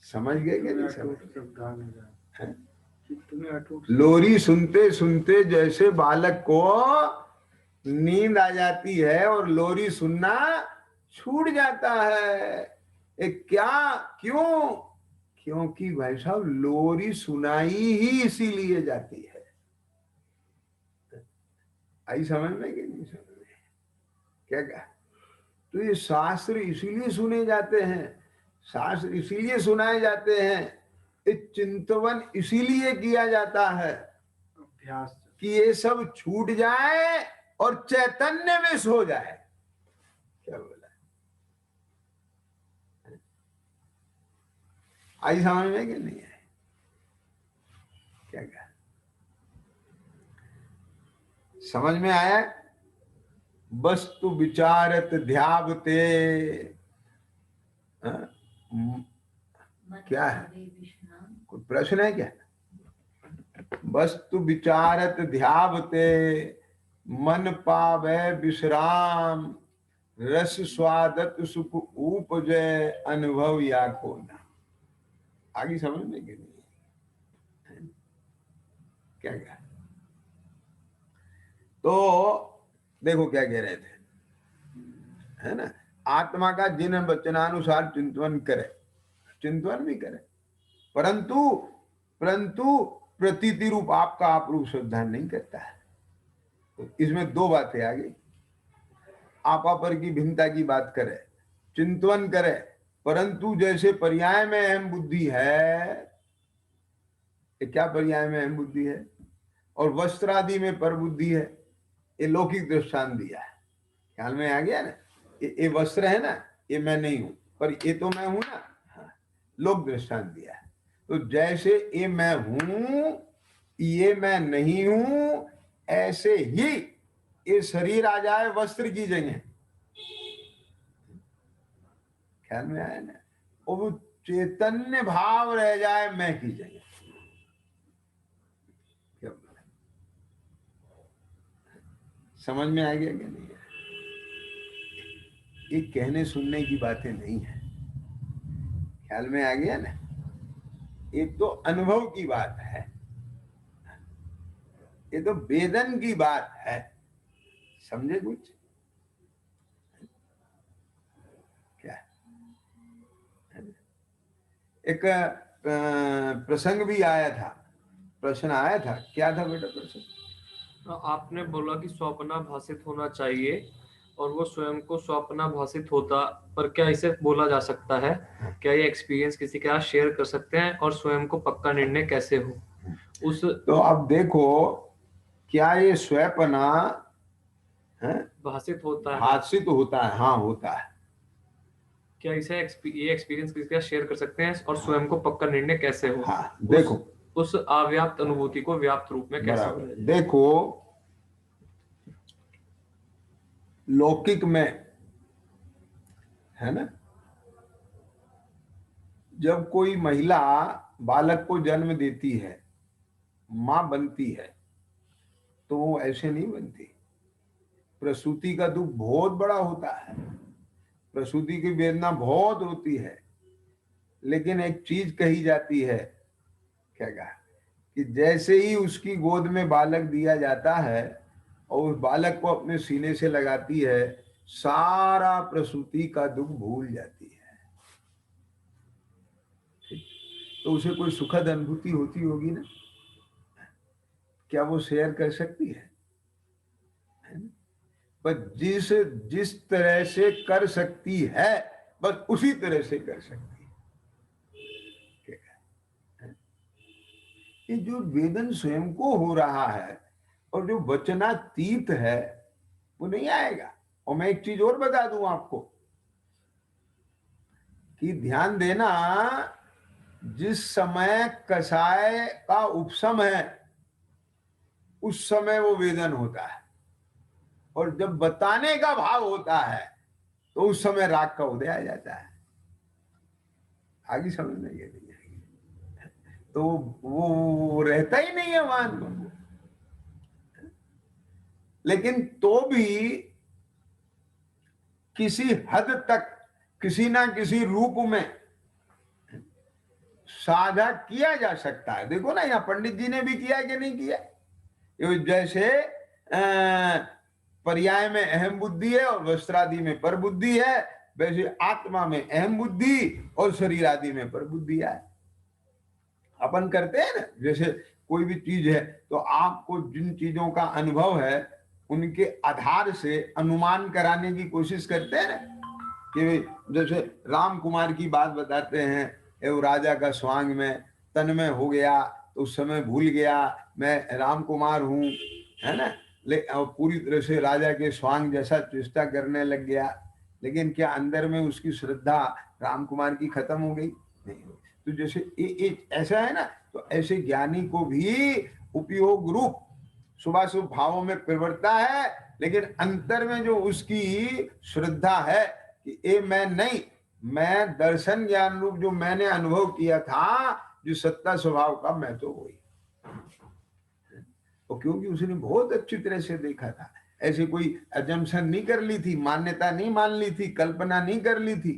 समझ गए कि नहीं समझ? लोरी सुनते सुनते जैसे बालक को नींद आ जाती है और लोरी सुनना छूट जाता है। क्या? क्यों? क्योंकि भाई साहब लोरी सुनाई ही इसीलिए जाती है। आई समझ में कि नहीं समझ में? क्या कहा? तो ये शास्त्र इसीलिए सुने जाते हैं, शास्त्र इसीलिए सुनाए जाते हैं, ये चिंतवन इसीलिए किया जाता है अभ्यास, कि ये सब छूट जाए और चैतन्य में सो जाए। क्या बोला? आई समझ में कि नहीं है? क्या कहा? समझ में आया? वस्तु विचारत ध्यावते, क्या है? कोई प्रश्न है क्या? वस्तु विचारत ध्यावते मन पावे विश्राम, रस स्वादत सुख उपजे अनुभव या को ना। आगे समझ में कि नहीं? क्या कहा? तो देखो क्या कह रहे थे, है ना? आत्मा का जिन वचनानुसार चिंतवन करे, चिंतवन भी करे, परंतु परंतु प्रतीति रूप आपका आप रूप श्रद्धा नहीं करता है। तो इसमें दो बातें आ गई। आपा पर की भिन्नता की बात करे, चिंतवन करे, परंतु जैसे पर्याय में अहम बुद्धि है, ये क्या पर्याय में अहम बुद्धि है, और वस्त्रादि में पर बुद्धि है। ये लौकिक दृष्टांत दिया है, ख्याल में आ गया ना। ये वस्त्र है ना, ये मैं नहीं हूं, पर ये तो मैं हूं ना। हाँ, लोक दृष्टांत दिया है। तो जैसे ये मैं हूं, ये मैं नहीं हूं, ऐसे ही ये शरीर आ जाए वस्त्र की जगह, ख्याल में आया ना। और वो चैतन्य भाव रह जाए मैं की जगह। क्या बोला? समझ में आ गया कि नहीं? ये कहने सुनने की बातें नहीं है, ख्याल में आ गया ना। ये तो अनुभव की बात है, ये तो वेदन की बात है। समझे कुछ? क्या एक प्रसंग भी आया था, प्रश्न आया था, क्या था बेटा प्रश्न? आपने बोला कि स्वप्ना भाषित होना चाहिए और वो स्वयं को स्वप्ना भाषित होता, पर क्या इसे बोला जा सकता है? क्या ये एक्सपीरियंस किसी के साथ शेयर कर सकते हैं? और स्वयं को पक्का निर्णय कैसे हो उस? तो अब देखो, क्या ये स्वप्ना भाषित होता है? भाषित होता है? हाँ, होता है। क्या इसे ये एक्सपीरियंस किसी के साथ शेयर कर सकते हैं? और स्वयं को पक्का निर्णय कैसे हो? हाँ, देखो उस अव्याप्त अनुभूति को व्याप्त रूप में कैसे हो? देखो, लौकिक में है ना, जब कोई महिला बालक को जन्म देती है, मां बनती है, तो वो ऐसे नहीं बनती। प्रसूति का दुख बहुत बड़ा होता है, प्रसूति की वेदना बहुत होती है। लेकिन एक चीज कही जाती है, क्या कहा, कि जैसे ही उसकी गोद में बालक दिया जाता है और उस बालक को अपने सीने से लगाती है, सारा प्रसूति का दुख भूल जाती है। तो उसे कोई सुखद अनुभूति होती होगी ना, क्या वो शेयर कर सकती है? बस जिस तरह से कर सकती है, बस उसी तरह से कर सकती है। ये जो वेदन स्वयं को हो रहा है और जो वचनातीत है, वो नहीं आएगा। और मैं एक चीज और बता दूं आपको कि ध्यान देना, जिस समय कषाय का उपशम है, उस समय वो वेदन होता है, और जब बताने का भाव होता है तो उस समय राग का उदय आ जाता है। आगे समझ में ये नहीं आएगी, तो वो रहता ही नहीं है वहां तो। लेकिन तो भी किसी हद तक किसी ना किसी रूप में साझा किया जा सकता है। देखो ना, यहाँ पंडित जी ने भी किया कि नहीं किया? ये जैसे पर्याय में अहम बुद्धि है और वस्त्रादि में पर बुद्धि है, वैसे आत्मा में अहम बुद्धि और शरीर आदि में पर बुद्धि है। अपन करते हैं ना, जैसे कोई भी चीज है तो आपको जिन चीजों का अनुभव है उनके आधार से अनुमान कराने की कोशिश करते हैं ना, कि जैसे राम कुमार की बात बताते हैं, वो राजा का स्वांग में तन्मय हो गया तो उस समय भूल गया मैं राम कुमार हूं, है ना। पूरी तरह से राजा के स्वांग जैसा चेष्टा करने लग गया, लेकिन क्या अंदर में उसकी श्रद्धा राम कुमार की खत्म हो गई? नहीं हो। तो जैसे ऐसा है ना, तो ऐसे ज्ञानी को भी उपयोग रूप शुभाशुभ भावों में प्रवृत्ता है, लेकिन अंतर में जो उसकी श्रद्धा है कि ये मैं नहीं, मैं दर्शन ज्ञान रूप जो मैंने अनुभव किया था, जो सत्ता स्वभाव का, मैं तो वही। और क्योंकि उसने बहुत अच्छी तरह से देखा था, ऐसे कोई अजम्पशन नहीं कर ली थी, मान्यता नहीं मान ली थी, कल्पना नहीं कर ली थी।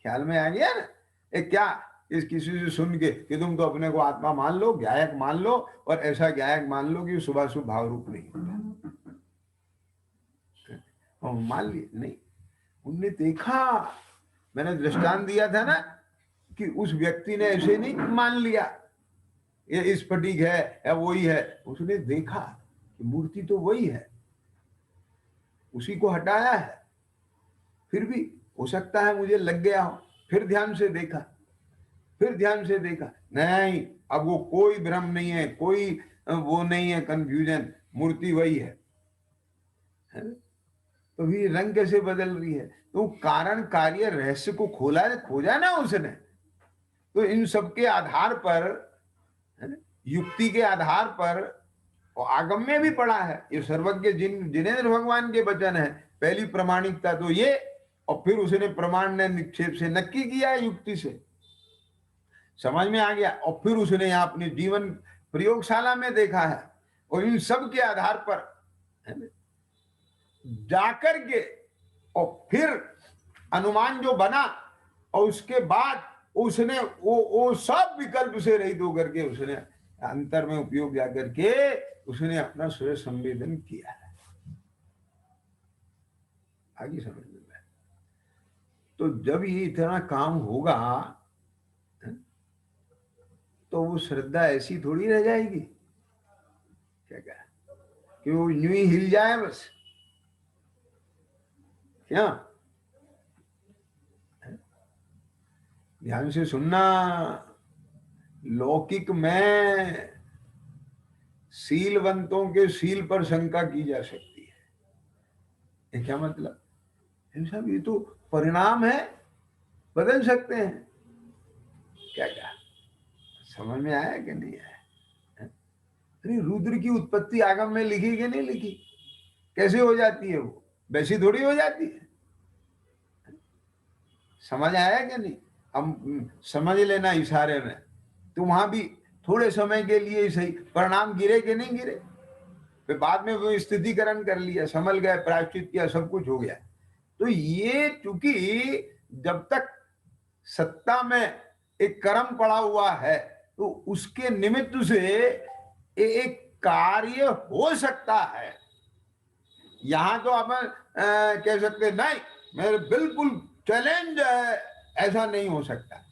ख्याल में आ गया ना? एक क्या इस किसी से सुन के कि तुम तो अपने को आत्मा मान लो, ज्ञायक मान लो, और ऐसा ज्ञायक मान लो कि सुबह शुभ भाव रूप नहीं होता, और मान लिए नहीं। उनने देखा, मैंने दृष्टांत दिया था ना कि उस व्यक्ति ने ऐसे नहीं मान लिया ये स्फटिक है या वही है, उसने देखा कि मूर्ति तो वही है, उसी को हटाया है, फिर भी हो सकता है मुझे लग गया हो, फिर ध्यान से देखा, फिर ध्यान से देखा, नहीं अब वो कोई भ्रम नहीं है, कोई वो नहीं है कंफ्यूजन, मूर्ति वही है। तो भी रंग कैसे बदल रही है? तो कारण कार्य रहस्य को खोजा ना उसने। तो इन सब के आधार पर, युक्ति के आधार पर, और आगम में भी पढ़ा है, ये सर्वज्ञ जिनेंद्र भगवान के वचन है। पहली प्रमाणिकता तो ये, और फिर उसने प्रमाण ने निक्षेप से नक्की किया, युक्ति से समझ में आ गया, और फिर उसने यहाँ अपने जीवन प्रयोगशाला में देखा है, और इन सब के आधार पर जाकर के और फिर अनुमान जो बना, और उसके बाद उसने वो सब विकल्प से रहित होकर के उसने अंतर में उपयोग जाकर के उसने अपना स्वयं संवेदन किया है। आगे समझ में आया। तो जब ये इतना काम होगा तो वो श्रद्धा ऐसी थोड़ी रह जाएगी, क्या कि वो यूं ही हिल जाए बस, क्या? ध्यान से सुनना, लौकिक में शीलवंतों के शील पर शंका की जा सकती है। क्या मतलब? साहब ये तो परिणाम है, बदल सकते हैं। क्या समझ में आया कि नहीं आया? अरे रुद्र की उत्पत्ति आगम में लिखी कि नहीं लिखी? कैसे हो जाती है? वो वैसी थोड़ी हो जाती है। समझ आया कि नहीं? हम समझ लेना इशारे में। तो वहां भी थोड़े समय के लिए सही परिणाम गिरे कि नहीं गिरे, फिर बाद में वो स्थितिकरण कर लिया, संभल गए, प्रायश्चित किया, सब कुछ हो गया। तो ये चूंकि जब तक सत्ता में एक कर्म पड़ा हुआ है, तो उसके निमित्त से एक कार्य हो सकता है। यहां तो आप कह सकते नहीं, मेरे बिल्कुल चैलेंज है, ऐसा नहीं हो सकता।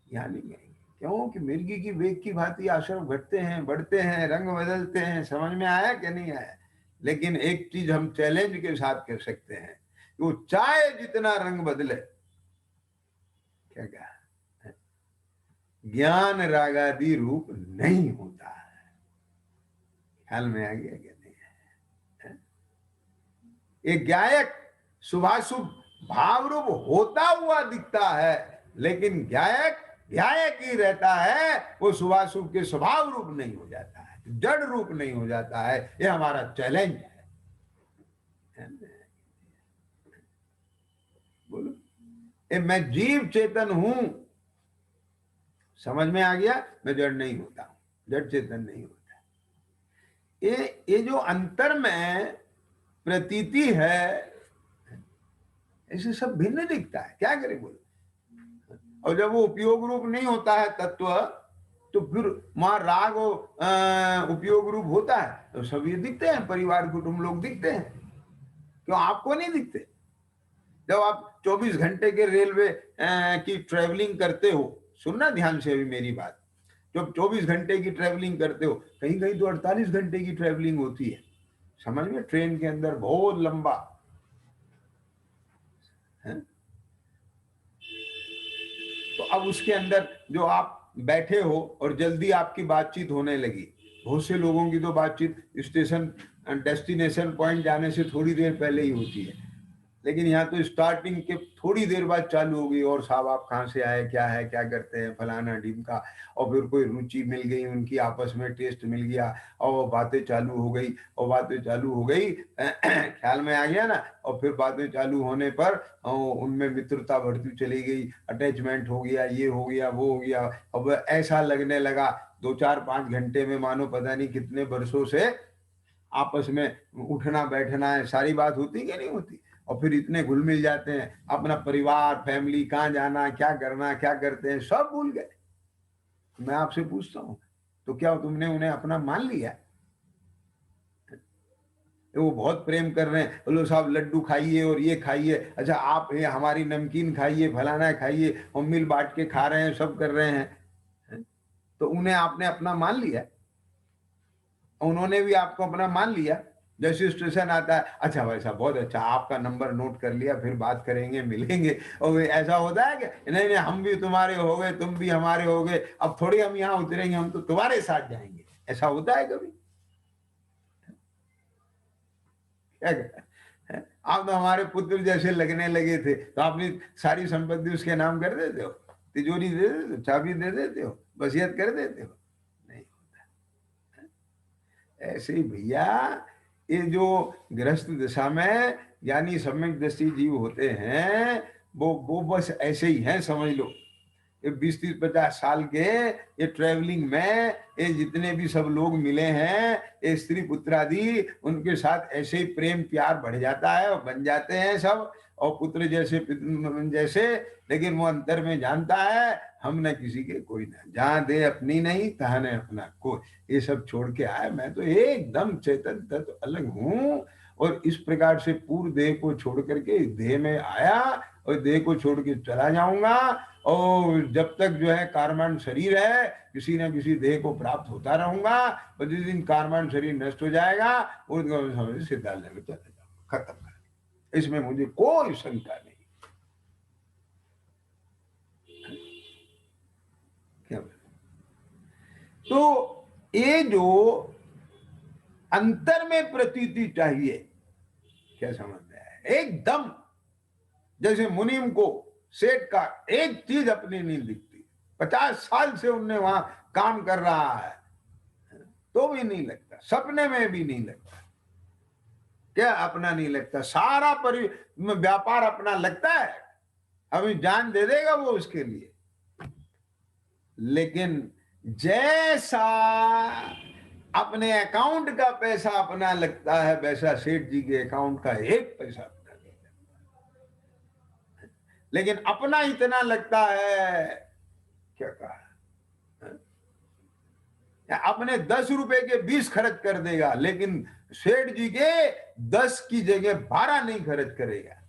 यहाँ नहीं कहेंगे, क्यों कि मिर्गी की वेग की भांति आश्रम घटते हैं, बढ़ते हैं, रंग बदलते हैं। समझ में आया कि नहीं आया? लेकिन एक चीज हम चैलेंज के साथ कह सकते हैं, वो चाहे जितना रंग बदले, क्या कहा, ज्ञान रागादि रूप नहीं होता है। ख्याल में आ गया क्या? नहीं है? एक गायक शुभाशुभ भाव रूप होता हुआ दिखता है, लेकिन गायक ही रहता है, वो शुभाशुभ के स्वभाव रूप नहीं हो जाता है, जड़ रूप नहीं हो जाता है। ये हमारा चैलेंज है। बोलो, मैं जीव चेतन हूं, समझ में आ गया? मैं जड़ नहीं होता हूं, जड़ चेतन नहीं होता। ये जो अंतर में प्रतीति है, ऐसे सब भिन्न दिखता है, क्या करें बोलो। और जब वो उपयोग रूप नहीं होता है तत्व, तो फिर वहां राग उपयोग रूप होता है, तो सब ये दिखते हैं, परिवार कुटुंब लोग दिखते हैं। क्यों आपको नहीं दिखते? जब आप 24 घंटे के रेलवे की ट्रेवलिंग करते हो, सुनना ध्यान से अभी मेरी बात, जब 24 घंटे की ट्रेवलिंग करते हो, कहीं कहीं तो 48 घंटे की ट्रेवलिंग होती है, समझ में, ट्रेन के अंदर बहुत लंबा है। तो अब उसके अंदर जो आप बैठे हो और जल्दी आपकी बातचीत होने लगी, बहुत से लोगों की तो बातचीत स्टेशन डेस्टिनेशन पॉइंट जाने से थोड़ी देर पहले ही होती है, लेकिन यहाँ तो स्टार्टिंग के थोड़ी देर बाद चालू हो गई, और साहब आप कहाँ से आए, क्या है, क्या करते हैं, फलाना ढिमका, और फिर कोई रुचि मिल गई उनकी, आपस में टेस्ट मिल गया, और बातें चालू हो गई, और बातें चालू हो गई, ख्याल में आ गया ना। और फिर बातें चालू होने पर उनमें मित्रता बढ़ती चली गई, अटैचमेंट हो गया, ये हो गया, वो हो गया। अब ऐसा लगने लगा 2-4-5 घंटे में मानो पता नहीं कितने वर्षों से आपस में उठना बैठना है, सारी बात होती कि नहीं होती। और फिर इतने घुल मिल जाते हैं, अपना परिवार, फैमिली, कहाँ जाना, क्या करना, क्या करते हैं, सब भूल गए। मैं आपसे पूछता हूँ, तो क्या तुमने उन्हें अपना मान लिया? वो बहुत प्रेम कर रहे हैं, बोलो साहब लड्डू खाइए और ये खाइए, अच्छा आप ये हमारी नमकीन खाइए, फलाना खाइए, हम मिल बांट के खा रहे हैं, सब कर रहे हैं, तो उन्हें आपने अपना मान लिया? उन्होंने भी आपको अपना मान लिया? जैसे स्टेशन आता है, अच्छा भाई साहब बहुत अच्छा, आपका नंबर नोट कर लिया, फिर बात करेंगे, मिलेंगे। और ऐसा होता है कि नहीं नहीं हम भी तुम्हारे हो गए, तुम भी हमारे हो गए, अब थोड़ी हम यहाँ उतरेंगे, हम तो तुम्हारे साथ जाएंगे। ऐसा होता है कभी? क्या कहते? आप तो हमारे पुत्र जैसे लगने लगे थे, तो आपने सारी संपत्ति उसके नाम कर देते हो, तिजोरी दे देते हो, चाबी दे देते हो, वसीयत कर देते हो? नहीं होता। ऐसे ही भैया, ये जो गृहस्थ दशा में यानी सम्यक दृष्टि जीव होते हैं, वो बस ऐसे ही हैं, समझ लो। ये 20-30-50 साल के ये ट्रेवलिंग में ये जितने भी सब लोग मिले हैं, ये स्त्री पुत्र आदि, उनके साथ ऐसे ही प्रेम प्यार बढ़ जाता है और बन जाते हैं सब, और पुत्र जैसे जैसे। लेकिन वो अंतर में जानता है हम न किसी के कोई ना, जहाँ दे अपनी नहीं तहाँ न अपना कोई। ये सब छोड़ के आए, मैं तो एकदम चेतन तत्व अलग हूँ। और इस प्रकार से पूर्व देह को छोड़ करके देह में आया और देह को छोड़ के चला जाऊंगा। और जब तक जो है कारमान शरीर है, किसी न किसी देह को प्राप्त होता रहूंगा। और जिस दिन कारमान शरीर नष्ट हो जाएगा, उस समय सिद्धालय में चला जाऊंगा, खत्म कर। इसमें मुझे कोई शंका नहीं। क्या तो ये जो अंतर में प्रतीति चाहिए, क्या समझ में आया? एकदम जैसे मुनीम को सेठ का एक चीज अपनी नहीं दिखती, 50 साल से उनने वहां काम कर रहा है, तो भी नहीं लगता, सपने में भी नहीं लगता। क्या अपना नहीं लगता? सारा व्यापार अपना लगता है, अभी जान दे देगा वो उसके लिए। लेकिन जैसा अपने अकाउंट का पैसा अपना लगता है, वैसा सेठ जी के अकाउंट का एक पैसा अपना नहीं लगता। लेकिन अपना इतना लगता है, क्या कहा, अपने 10 रुपए के 20 खर्च कर देगा, लेकिन सेठ जी के 10 की जगह 12 नहीं खर्च करेगा,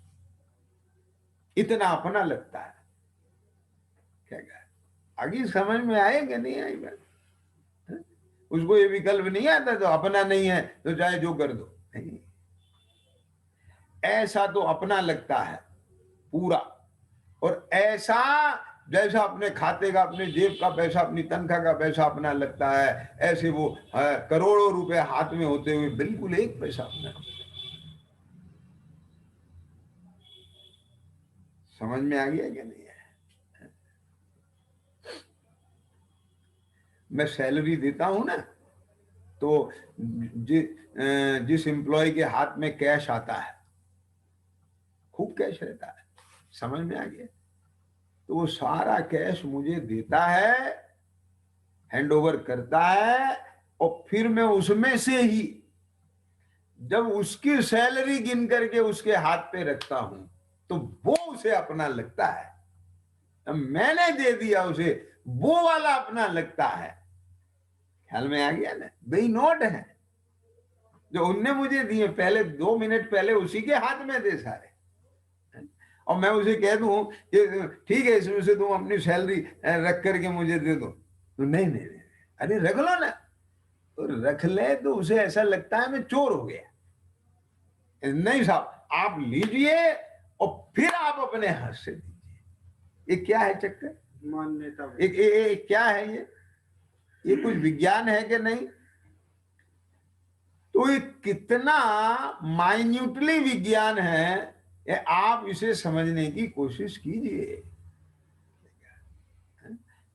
इतना अपना लगता है। क्या कहा? आगे समझ में आएगा नहीं आएगा? उसको ये विकल्प नहीं आता, तो अपना नहीं है तो चाहे जो कर दो, नहीं। ऐसा तो अपना लगता है पूरा। और ऐसा जैसा अपने खाते का, अपने जेब का पैसा, अपनी तनख्वाह का पैसा अपना लगता है, ऐसे वो करोड़ों रुपए हाथ में होते हुए बिल्कुल एक पैसा अपना। समझ में आ गया कि नहीं है? मैं सैलरी देता हूं ना, तो जिस एम्प्लॉय के हाथ में कैश आता है, खूब कैश रहता है, समझ में आ गया, तो वो सारा कैश मुझे देता है, हैंड ओवर करता है, और फिर मैं उसमें से ही जब उसकी सैलरी गिन करके उसके हाथ पे रखता हूं, तो वो उसे अपना लगता है। मैंने दे दिया उसे, वो वाला अपना लगता है। ख्याल में आ गया ना? वही नोट है जो उनने मुझे दिए, पहले 2 मिनट पहले उसी के हाथ में दे सारे, और मैं उसे कह दूं कि ठीक है इसमें से तुम अपनी सैलरी रख करके मुझे दे दो, तो नहीं नहीं नहीं, अरे रख लो ना। तो रख ले तो उसे ऐसा लगता है मैं चोर हो गया। नहीं साहब, आप लीजिए और फिर आप अपने हाथ से दीजिए। ये क्या है चक्कर? मान्यता। क्या है ये कुछ विज्ञान है कि नहीं? तो ये कितना माइन्यूटली विज्ञान है, ये आप इसे समझने की कोशिश कीजिए।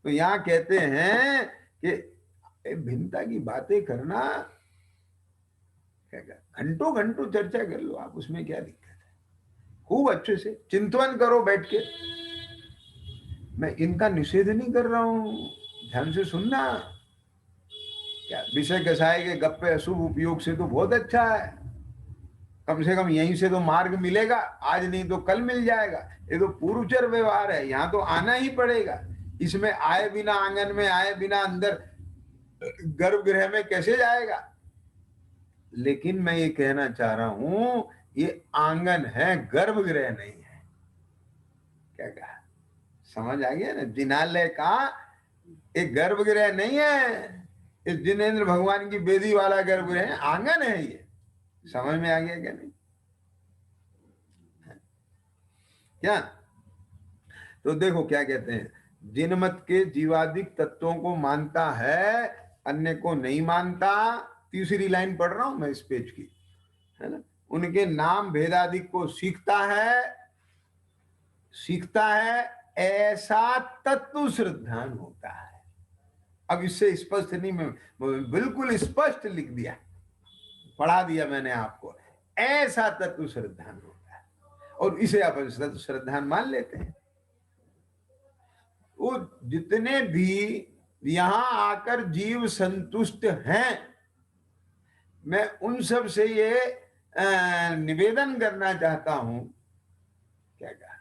तो यहां कहते हैं कि भिन्नता की बातें करना, क्या घंटों घंटों चर्चा कर लो आप, उसमें क्या दिक्कत है? खूब अच्छे से चिंतन करो बैठ के। मैं इनका निषेध नहीं कर रहा हूं, ध्यान से सुनना। क्या विषय कसाए के गप्पे अशुभ उपयोग से तो बहुत अच्छा है, कम से कम यहीं से तो मार्ग मिलेगा, आज नहीं तो कल मिल जाएगा। ये तो पूर्वचर व्यवहार है, यहाँ तो आना ही पड़ेगा। इसमें आए बिना, आंगन में आए बिना अंदर गर्भगृह में कैसे जाएगा? लेकिन मैं ये कहना चाह रहा हूं, ये आंगन है, गर्भगृह नहीं है। क्या कहा? समझ आ गया ना? जिनालय का एक गर्भगृह नहीं है, इस जिनेंद्र भगवान की बेदी वाला गर्भगृह है, आंगन है ये। समझ में आ गया क्या नहीं? क्या? तो देखो क्या कहते हैं, जिन मत के जीवादिक तत्वों को मानता है, अन्य को नहीं मानता। तीसरी लाइन पढ़ रहा हूं मैं इस पेज की, है ना। उनके नाम भेदादिक को सीखता है, ऐसा तत्व श्रद्धान होता है। अब इससे स्पष्ट नहीं, मैं बिल्कुल स्पष्ट लिख दिया, पढ़ा दिया मैंने आपको। ऐसा तत्व श्रद्धान होता है, और इसे अपन श्रद्धान मान लेते हैं। वो जितने भी यहां आकर जीव संतुष्ट हैं, मैं उन सब से ये निवेदन करना चाहता हूं, क्या कहा,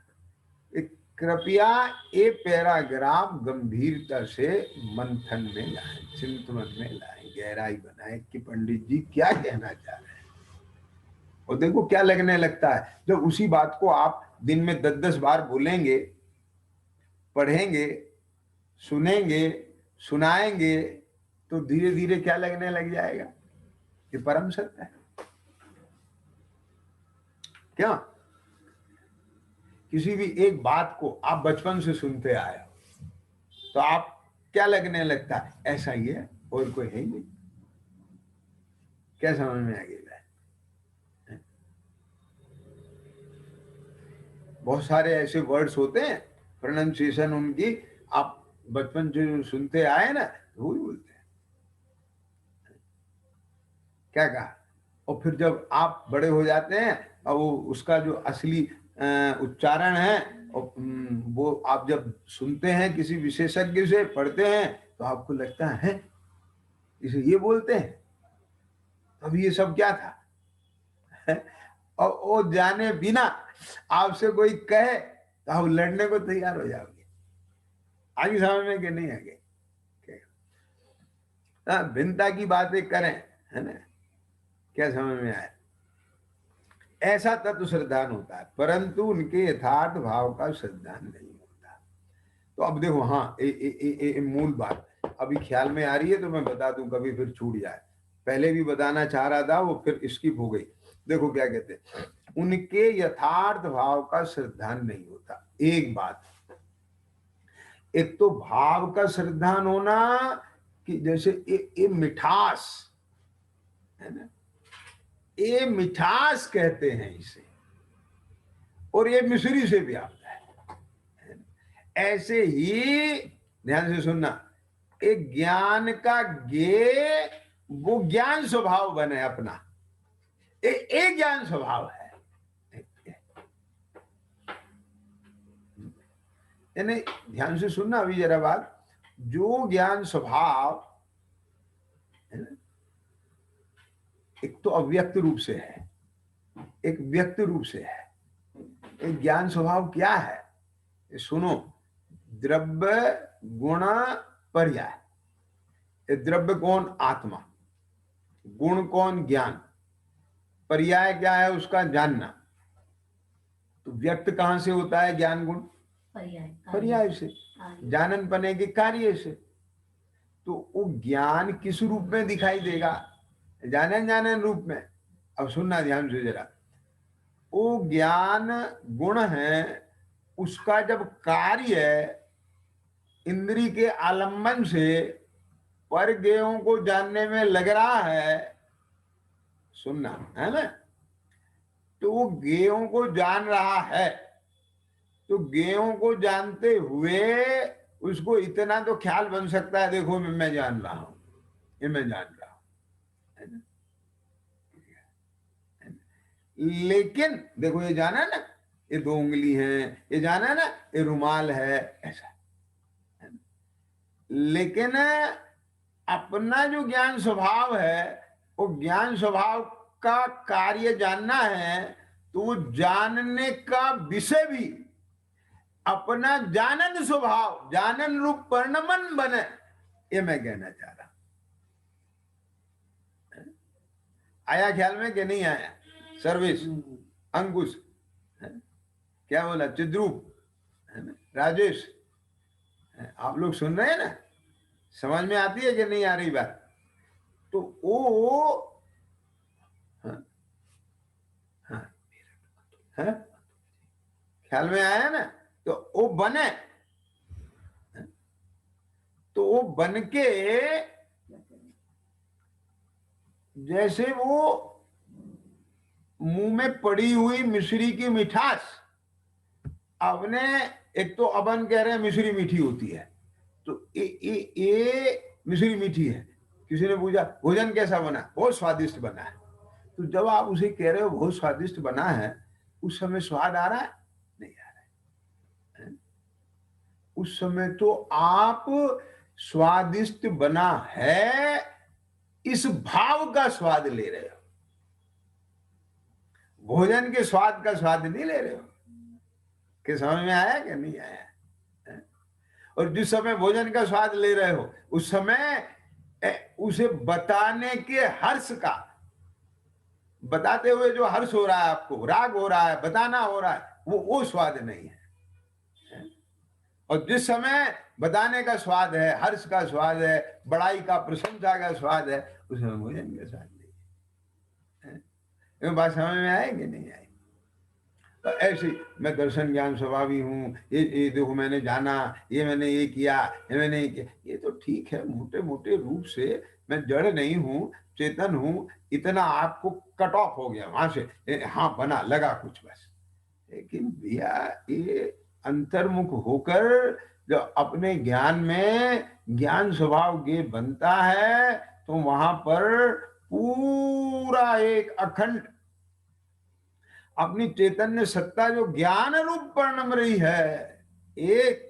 कृपया ये पैराग्राफ गंभीरता से मंथन में लाएं, चिंतन में लाएं, गहराई बनाएं कि पंडित जी क्या कहना चाह रहे हैं। और देखो क्या लगने लगता है, जब उसी बात को आप दिन में 10-10 बार बोलेंगे, पढ़ेंगे, सुनेंगे, सुनाएंगे, तो धीरे धीरे क्या लगने लग जाएगा कि परम सत्य है। क्या? किसी भी एक बात को आप बचपन से सुनते आए हो, तो आप क्या लगने लगता है, ऐसा ही है, और कोई है ही नहीं। क्या समझ में आ गया? बहुत सारे ऐसे वर्ड्स होते हैं, प्रोनाउंसिएशन उनकी आप बचपन से सुनते आए ना, वो ही बोलते हैं। क्या कहा? और फिर जब आप बड़े हो जाते हैं, और वो उसका जो असली उच्चारण है, और वो आप जब सुनते हैं किसी विशेषज्ञ से, पढ़ते हैं, तो आपको लगता है इसे ये बोलते हैं, अब ये सब क्या था। और वो जाने बिना आपसे कोई कहे तो आप लड़ने को तैयार हो जाओगे। आगे समझ में कि नहीं आगे? भिन्नता की बातें करें, है ना। क्या समझ में आया? ऐसा तत्व श्रद्धान होता है, परंतु उनके यथार्थ भाव का श्रद्धान नहीं होता। तो अब देखो, हाँ, मूल बात अभी ख्याल में आ रही है, तो मैं बता दूं, कभी फिर छूट जाए। पहले भी बताना चाह रहा था, वो फिर स्किप हो गई। देखो क्या कहते हैं, उनके यथार्थ भाव का श्रद्धान नहीं होता। एक बात, एक तो भाव का श्रद्धान होना, कि जैसे ये मिठास है ना, ये मिठास कहते हैं इसे, और ये मिश्री से भी आता है। ऐसे ही ध्यान से सुनना, एक ज्ञान का गे, वो ज्ञान स्वभाव बने अपना, एक ज्ञान स्वभाव है। यानी ध्यान से सुनना अभी जरा बात, जो ज्ञान स्वभाव है ना, एक तो अव्यक्त रूप से है, एक व्यक्त रूप से है। एक ज्ञान स्वभाव क्या है, सुनो, द्रव्य गुण पर्याय। द्रव्य कौन? आत्मा। गुण कौन? ज्ञान। पर्याय क्या है उसका? जानना। तो व्यक्त कहां से होता है ज्ञान गुण? पर्याय से, जानन पने के कार्य से। तो वो ज्ञान किस रूप में दिखाई देगा? जानन रूप में। अब सुनना ध्यान से जरा, वो ज्ञान गुण है, उसका जब कार्य इंद्री के आलम्बन से पर ज्ञेयों को जानने में लग रहा है, सुनना है ना, तो वो ज्ञेयों को जान रहा है, तो ज्ञेयों को जानते हुए उसको इतना तो ख्याल बन सकता है, देखो मैं जान रहा हूं, ये मैं जान रहा हूं, है ना। लेकिन देखो, ये जाना ना, ये 2 उंगली है, ये जाना ना, ये रुमाल है, ऐसा है ना? लेकिन अपना जो ज्ञान स्वभाव है, वो ज्ञान स्वभाव का कार्य जानना है, तो जानने का विषय भी अपना जानन स्वभाव, जानन रूप परिणमन बने, ये मैं कहना चाह रहा। आया ख्याल में कि नहीं आया? सर्विस, अंकुश, क्या बोला? चिद्रूप, राजेश, आप लोग सुन रहे हैं ना? समझ में आती है कि नहीं आ रही बात? तो वो है, ख्याल में आया ना। तो वो बने, तो वो बन के जैसे वो मुंह में पड़ी हुई मिश्री की मिठास, आपने एक तो अपन कह रहे हैं मिश्री मीठी होती है, तो ये मिश्री मीठी है। किसी ने पूछा भोजन कैसा बना, बहुत स्वादिष्ट बना है। तो जब आप उसे कह रहे हो बहुत स्वादिष्ट बना है, उस समय स्वाद आ रहा है, नहीं आ रहा है। उस समय तो आप स्वादिष्ट बना है इस भाव का स्वाद ले रहे हो, भोजन के स्वाद का स्वाद नहीं ले रहे हो। कि समझ में आया कि नहीं आया? और जिस समय भोजन का स्वाद ले रहे हो उस समय उसे बताने के हर्ष का, बताते हुए जो हर्ष हो रहा है, आपको राग हो रहा है, बताना हो रहा है, वो स्वाद नहीं है। और जिस समय बताने का स्वाद है, हर्ष का स्वाद है, बड़ाई का, प्रशंसा का स्वाद है, उस समय भोजन का स्वाद नहीं है। बात समझ में आएगी नहीं आएगी? तो ऐसे मैं दर्शन ज्ञान स्वभावी हूँ, ये देखो मैंने जाना, ये मैंने ये किया, ये मैंने ये किया, ये तो ठीक है, मोटे मोटे रूप से मैं जड़ नहीं हूँ, चेतन हूँ, इतना आपको कट ऑफ हो गया वहां से, हाँ बना लगा कुछ बस। लेकिन भैया ये अंतर्मुख होकर जो अपने ज्ञान में ज्ञान स्वभाव के बनता है, तो वहां पर पूरा एक अखंड अपनी चैतन्य सत्ता जो ज्ञान रूप परिणम रही है एक,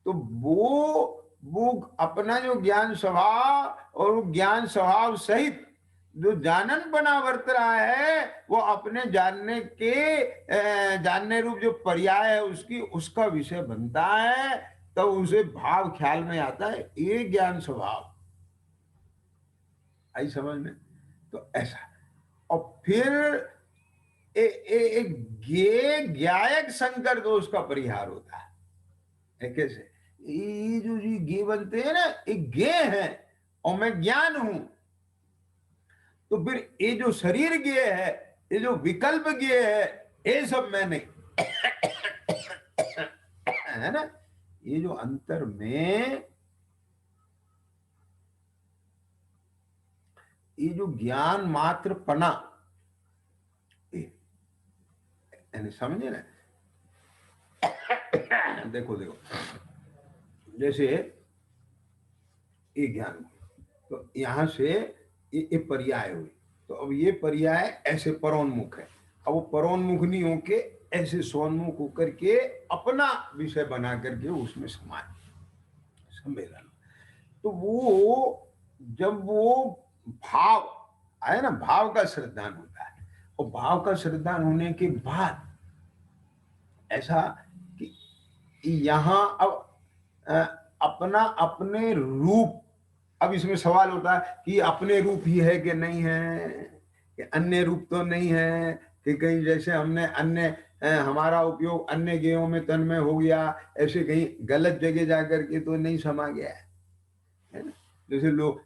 तो वो अपना जो ज्ञान स्वभाव और ज्ञान स्वभाव सहित जो जानन बना वर्त रहा है, वो अपने जानने के जानने रूप जो पर्याय है उसकी, उसका विषय बनता है। तो उसे भाव ख्याल में आता है, ये ज्ञान स्वभाव आई समझ में। तो ऐसा, और फिर एक ज्ञायक संकर दोष का परिहार होता है। कैसे? ये जो गे बनते हैं ना, एक गे है और मैं ज्ञान हूं, तो फिर ये जो शरीर गे है, ये जो विकल्प गे है, ये सब मैं नहीं है ना। ये जो अंतर में ये जो ज्ञान मात्र पना, समझे ना? देखो देखो, जैसे ये ज्ञान, तो यहां से ये पर्याय हुई, तो अब ये पर्याय ऐसे परोन्मुख है। अब वो परोन्मुख नहीं होके ऐसे सोन्मुख होकर के अपना विषय बना करके उसमें समान सम्मेलन, तो वो जब वो भाव आए ना, भाव का श्रद्धान होता है, और भाव का श्रद्धान होने के बाद ऐसा कि यहां अब अपना अपने रूप, अब इसमें सवाल होता है कि अपने रूप ही है कि नहीं है, कि अन्य रूप तो नहीं है, कि कहीं जैसे हमने अन्य हमारा उपयोग अन्य गेयों में तन्मय हो गया, ऐसे कहीं गलत जगह जाकर के तो नहीं समा गया है ना। जैसे लोग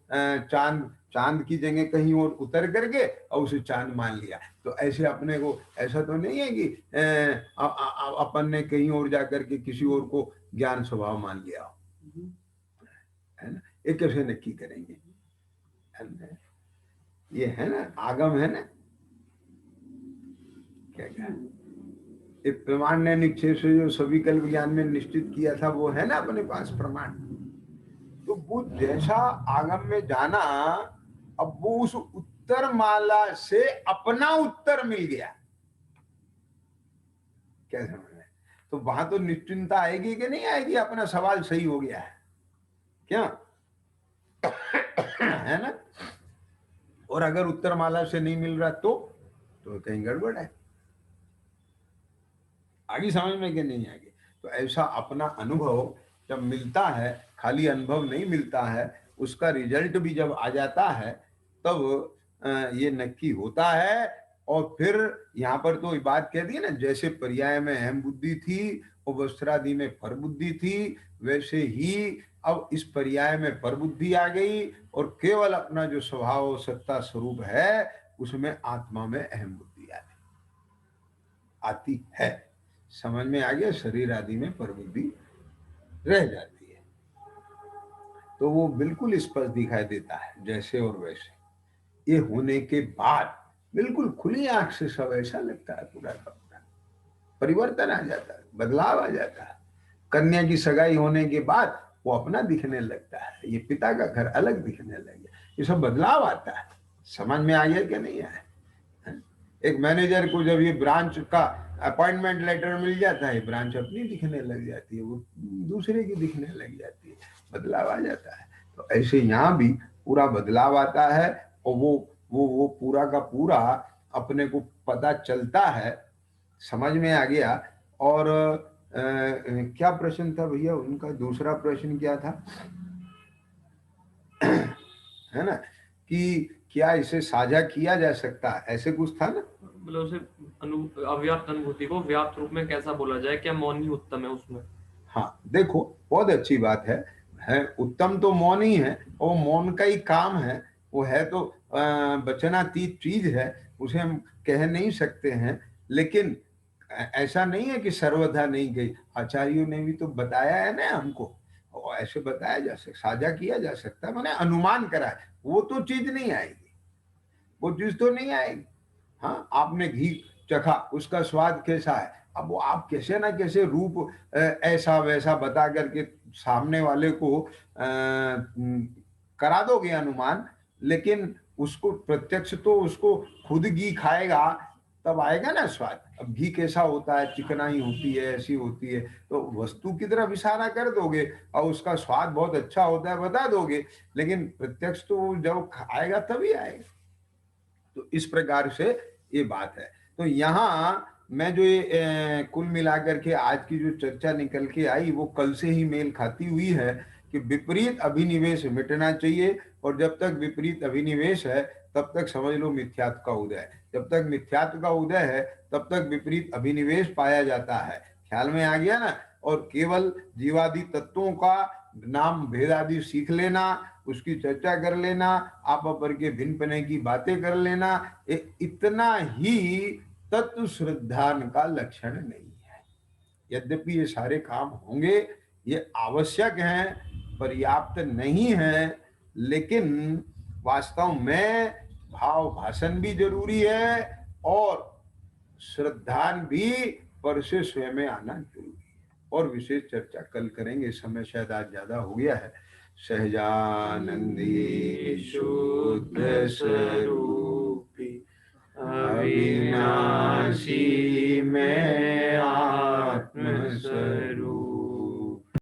चांद की जगह कहीं और उतर करके और उसे चांद मान लिया, तो ऐसे अपने को ऐसा तो नहीं है कि अपन ने कहीं और जाकर के किसी और को ज्ञान स्वभाव मान लिया हो, है ना। ये कैसे नक्की करेंगे? ये है ना आगम, है ना। क्या क्या प्रमाण ने निक्षेप से जो सभी कल्प ज्ञान में निश्चित किया था, वो है ना अपने पास प्रमाण। तो वो जैसा आगम में जाना, अब वो उस उत्तर माला से अपना उत्तर मिल गया, क्या समझ में? तो वहां तो निश्चिंता आएगी कि नहीं आएगी, अपना सवाल सही हो गया है क्या, है ना। और अगर उत्तर माला से नहीं मिल रहा तो कहीं गड़बड़ है, आगे समझ में कि नहीं आगे। तो ऐसा अपना अनुभव जब मिलता है, खाली अनुभव नहीं मिलता है, उसका रिजल्ट भी जब आ जाता है, तब ये नक्की होता है। और फिर यहाँ पर तो ये बात कह दी ना, जैसे पर्याय में अहम बुद्धि थी और वस्त्रादि में पर बुद्धि थी, वैसे ही अब इस पर्याय में पर बुद्धि आ गई, और केवल अपना जो स्वभाव सत्ता स्वरूप है उसमें आत्मा में अहम बुद्धि आ गई। आती है। समझ में आ गया? शरीर आदि में प्रवृत्ति रह जाती है तो वो बिल्कुल स्पष्ट दिखाई देता है जैसे और वैसे। ये होने के बाद बिल्कुल खुली आंख से सब ऐसा लगता है पूरा का पूरा परिवर्तन आ जाता है, बदलाव आ जाता है। कन्या की सगाई होने के बाद वो अपना दिखने लगता है, ये पिता का घर अलग दिखने लग गया, ये सब बदलाव आता है। समझ में आ गया कि नहीं आया? एक मैनेजर को जब ये ब्रांच का अपॉइंटमेंट लेटर मिल जाता है, ब्रांच अपनी दिखने लग जाती है, वो दूसरे की दिखने लग जाती है, बदलाव आ जाता है। तो ऐसे यहाँ भी पूरा बदलाव आता है और वो पूरा का पूरा अपने को पता चलता है। समझ में आ गया? और क्या प्रश्न था भैया उनका? दूसरा प्रश्न क्या था? है ना, कि क्या इसे साझा किया जा सकता है, ऐसे कुछ था ना? मतलब उसे अव्याप्त अनुभूति को व्याप्त रूप में कैसा बोला जाए, क्या मौन ही उत्तम है उसमें? हाँ देखो, बहुत अच्छी बात है उत्तम तो मौन ही है, और मौन का ही काम है। वो है तो वचनातीत चीज है, उसे हम कह नहीं सकते हैं। लेकिन ऐसा नहीं है कि सर्वथा नहीं गई, आचार्यों ने भी तो बताया है ना हमको, और ऐसे बताया जा सकता, साझा किया जा सकता है, मैंने अनुमान करा है। वो तो चीज नहीं आएगी, वो चीज तो नहीं आएगी। हाँ, आपने घी चखा, उसका स्वाद कैसा है, अब वो आप कैसे ना कैसे रूप ऐसा वैसा बता करके सामने वाले को करा दोगे अनुमान। लेकिन उसको प्रत्यक्ष तो उसको खुद घी खाएगा तब आएगा ना स्वाद। अब घी कैसा होता है, चिकनाई होती है, ऐसी होती है, तो वस्तु की तरफ इशारा कर दोगे और उसका स्वाद बहुत अच्छा होता है बता दोगे, लेकिन प्रत्यक्ष तो जब खाएगा तभी आएगा। तो इस प्रकार से ये बात है। तो यहाँ मैं जो ये कुल मिलाकर के आज की जो चर्चा निकल के आई वो कल से ही मेल खाती हुई है कि विपरीत अभिनिवेश मिटना चाहिए, और जब तक विपरीत अभिनिवेश है तब तक समझ लो मिथ्यात्व का उदय है। जब तक मिथ्यात्व का उदय है तब तक विपरीत अभिनिवेश पाया जाता है। ख्याल में आ गया ना? और केवल जीवादि तत्वों का नाम भेदादि सीख लेना, उसकी चर्चा कर लेना, आप अपर के भिन्न पने की बातें कर लेना, इतना ही तत्व श्रद्धान का लक्षण नहीं है। यद्यपि ये सारे काम होंगे, ये आवश्यक हैं, पर्याप्त नहीं है, लेकिन वास्तव में भाव भाषण भी जरूरी है और श्रद्धान भी पर से स्वयं में आना जरूरी है। और विशेष चर्चा कल करेंगे, समय शायद आज ज्यादा हो गया है। सहजानंदी शुद्ध स्वरूपी अविनाशी में आत्म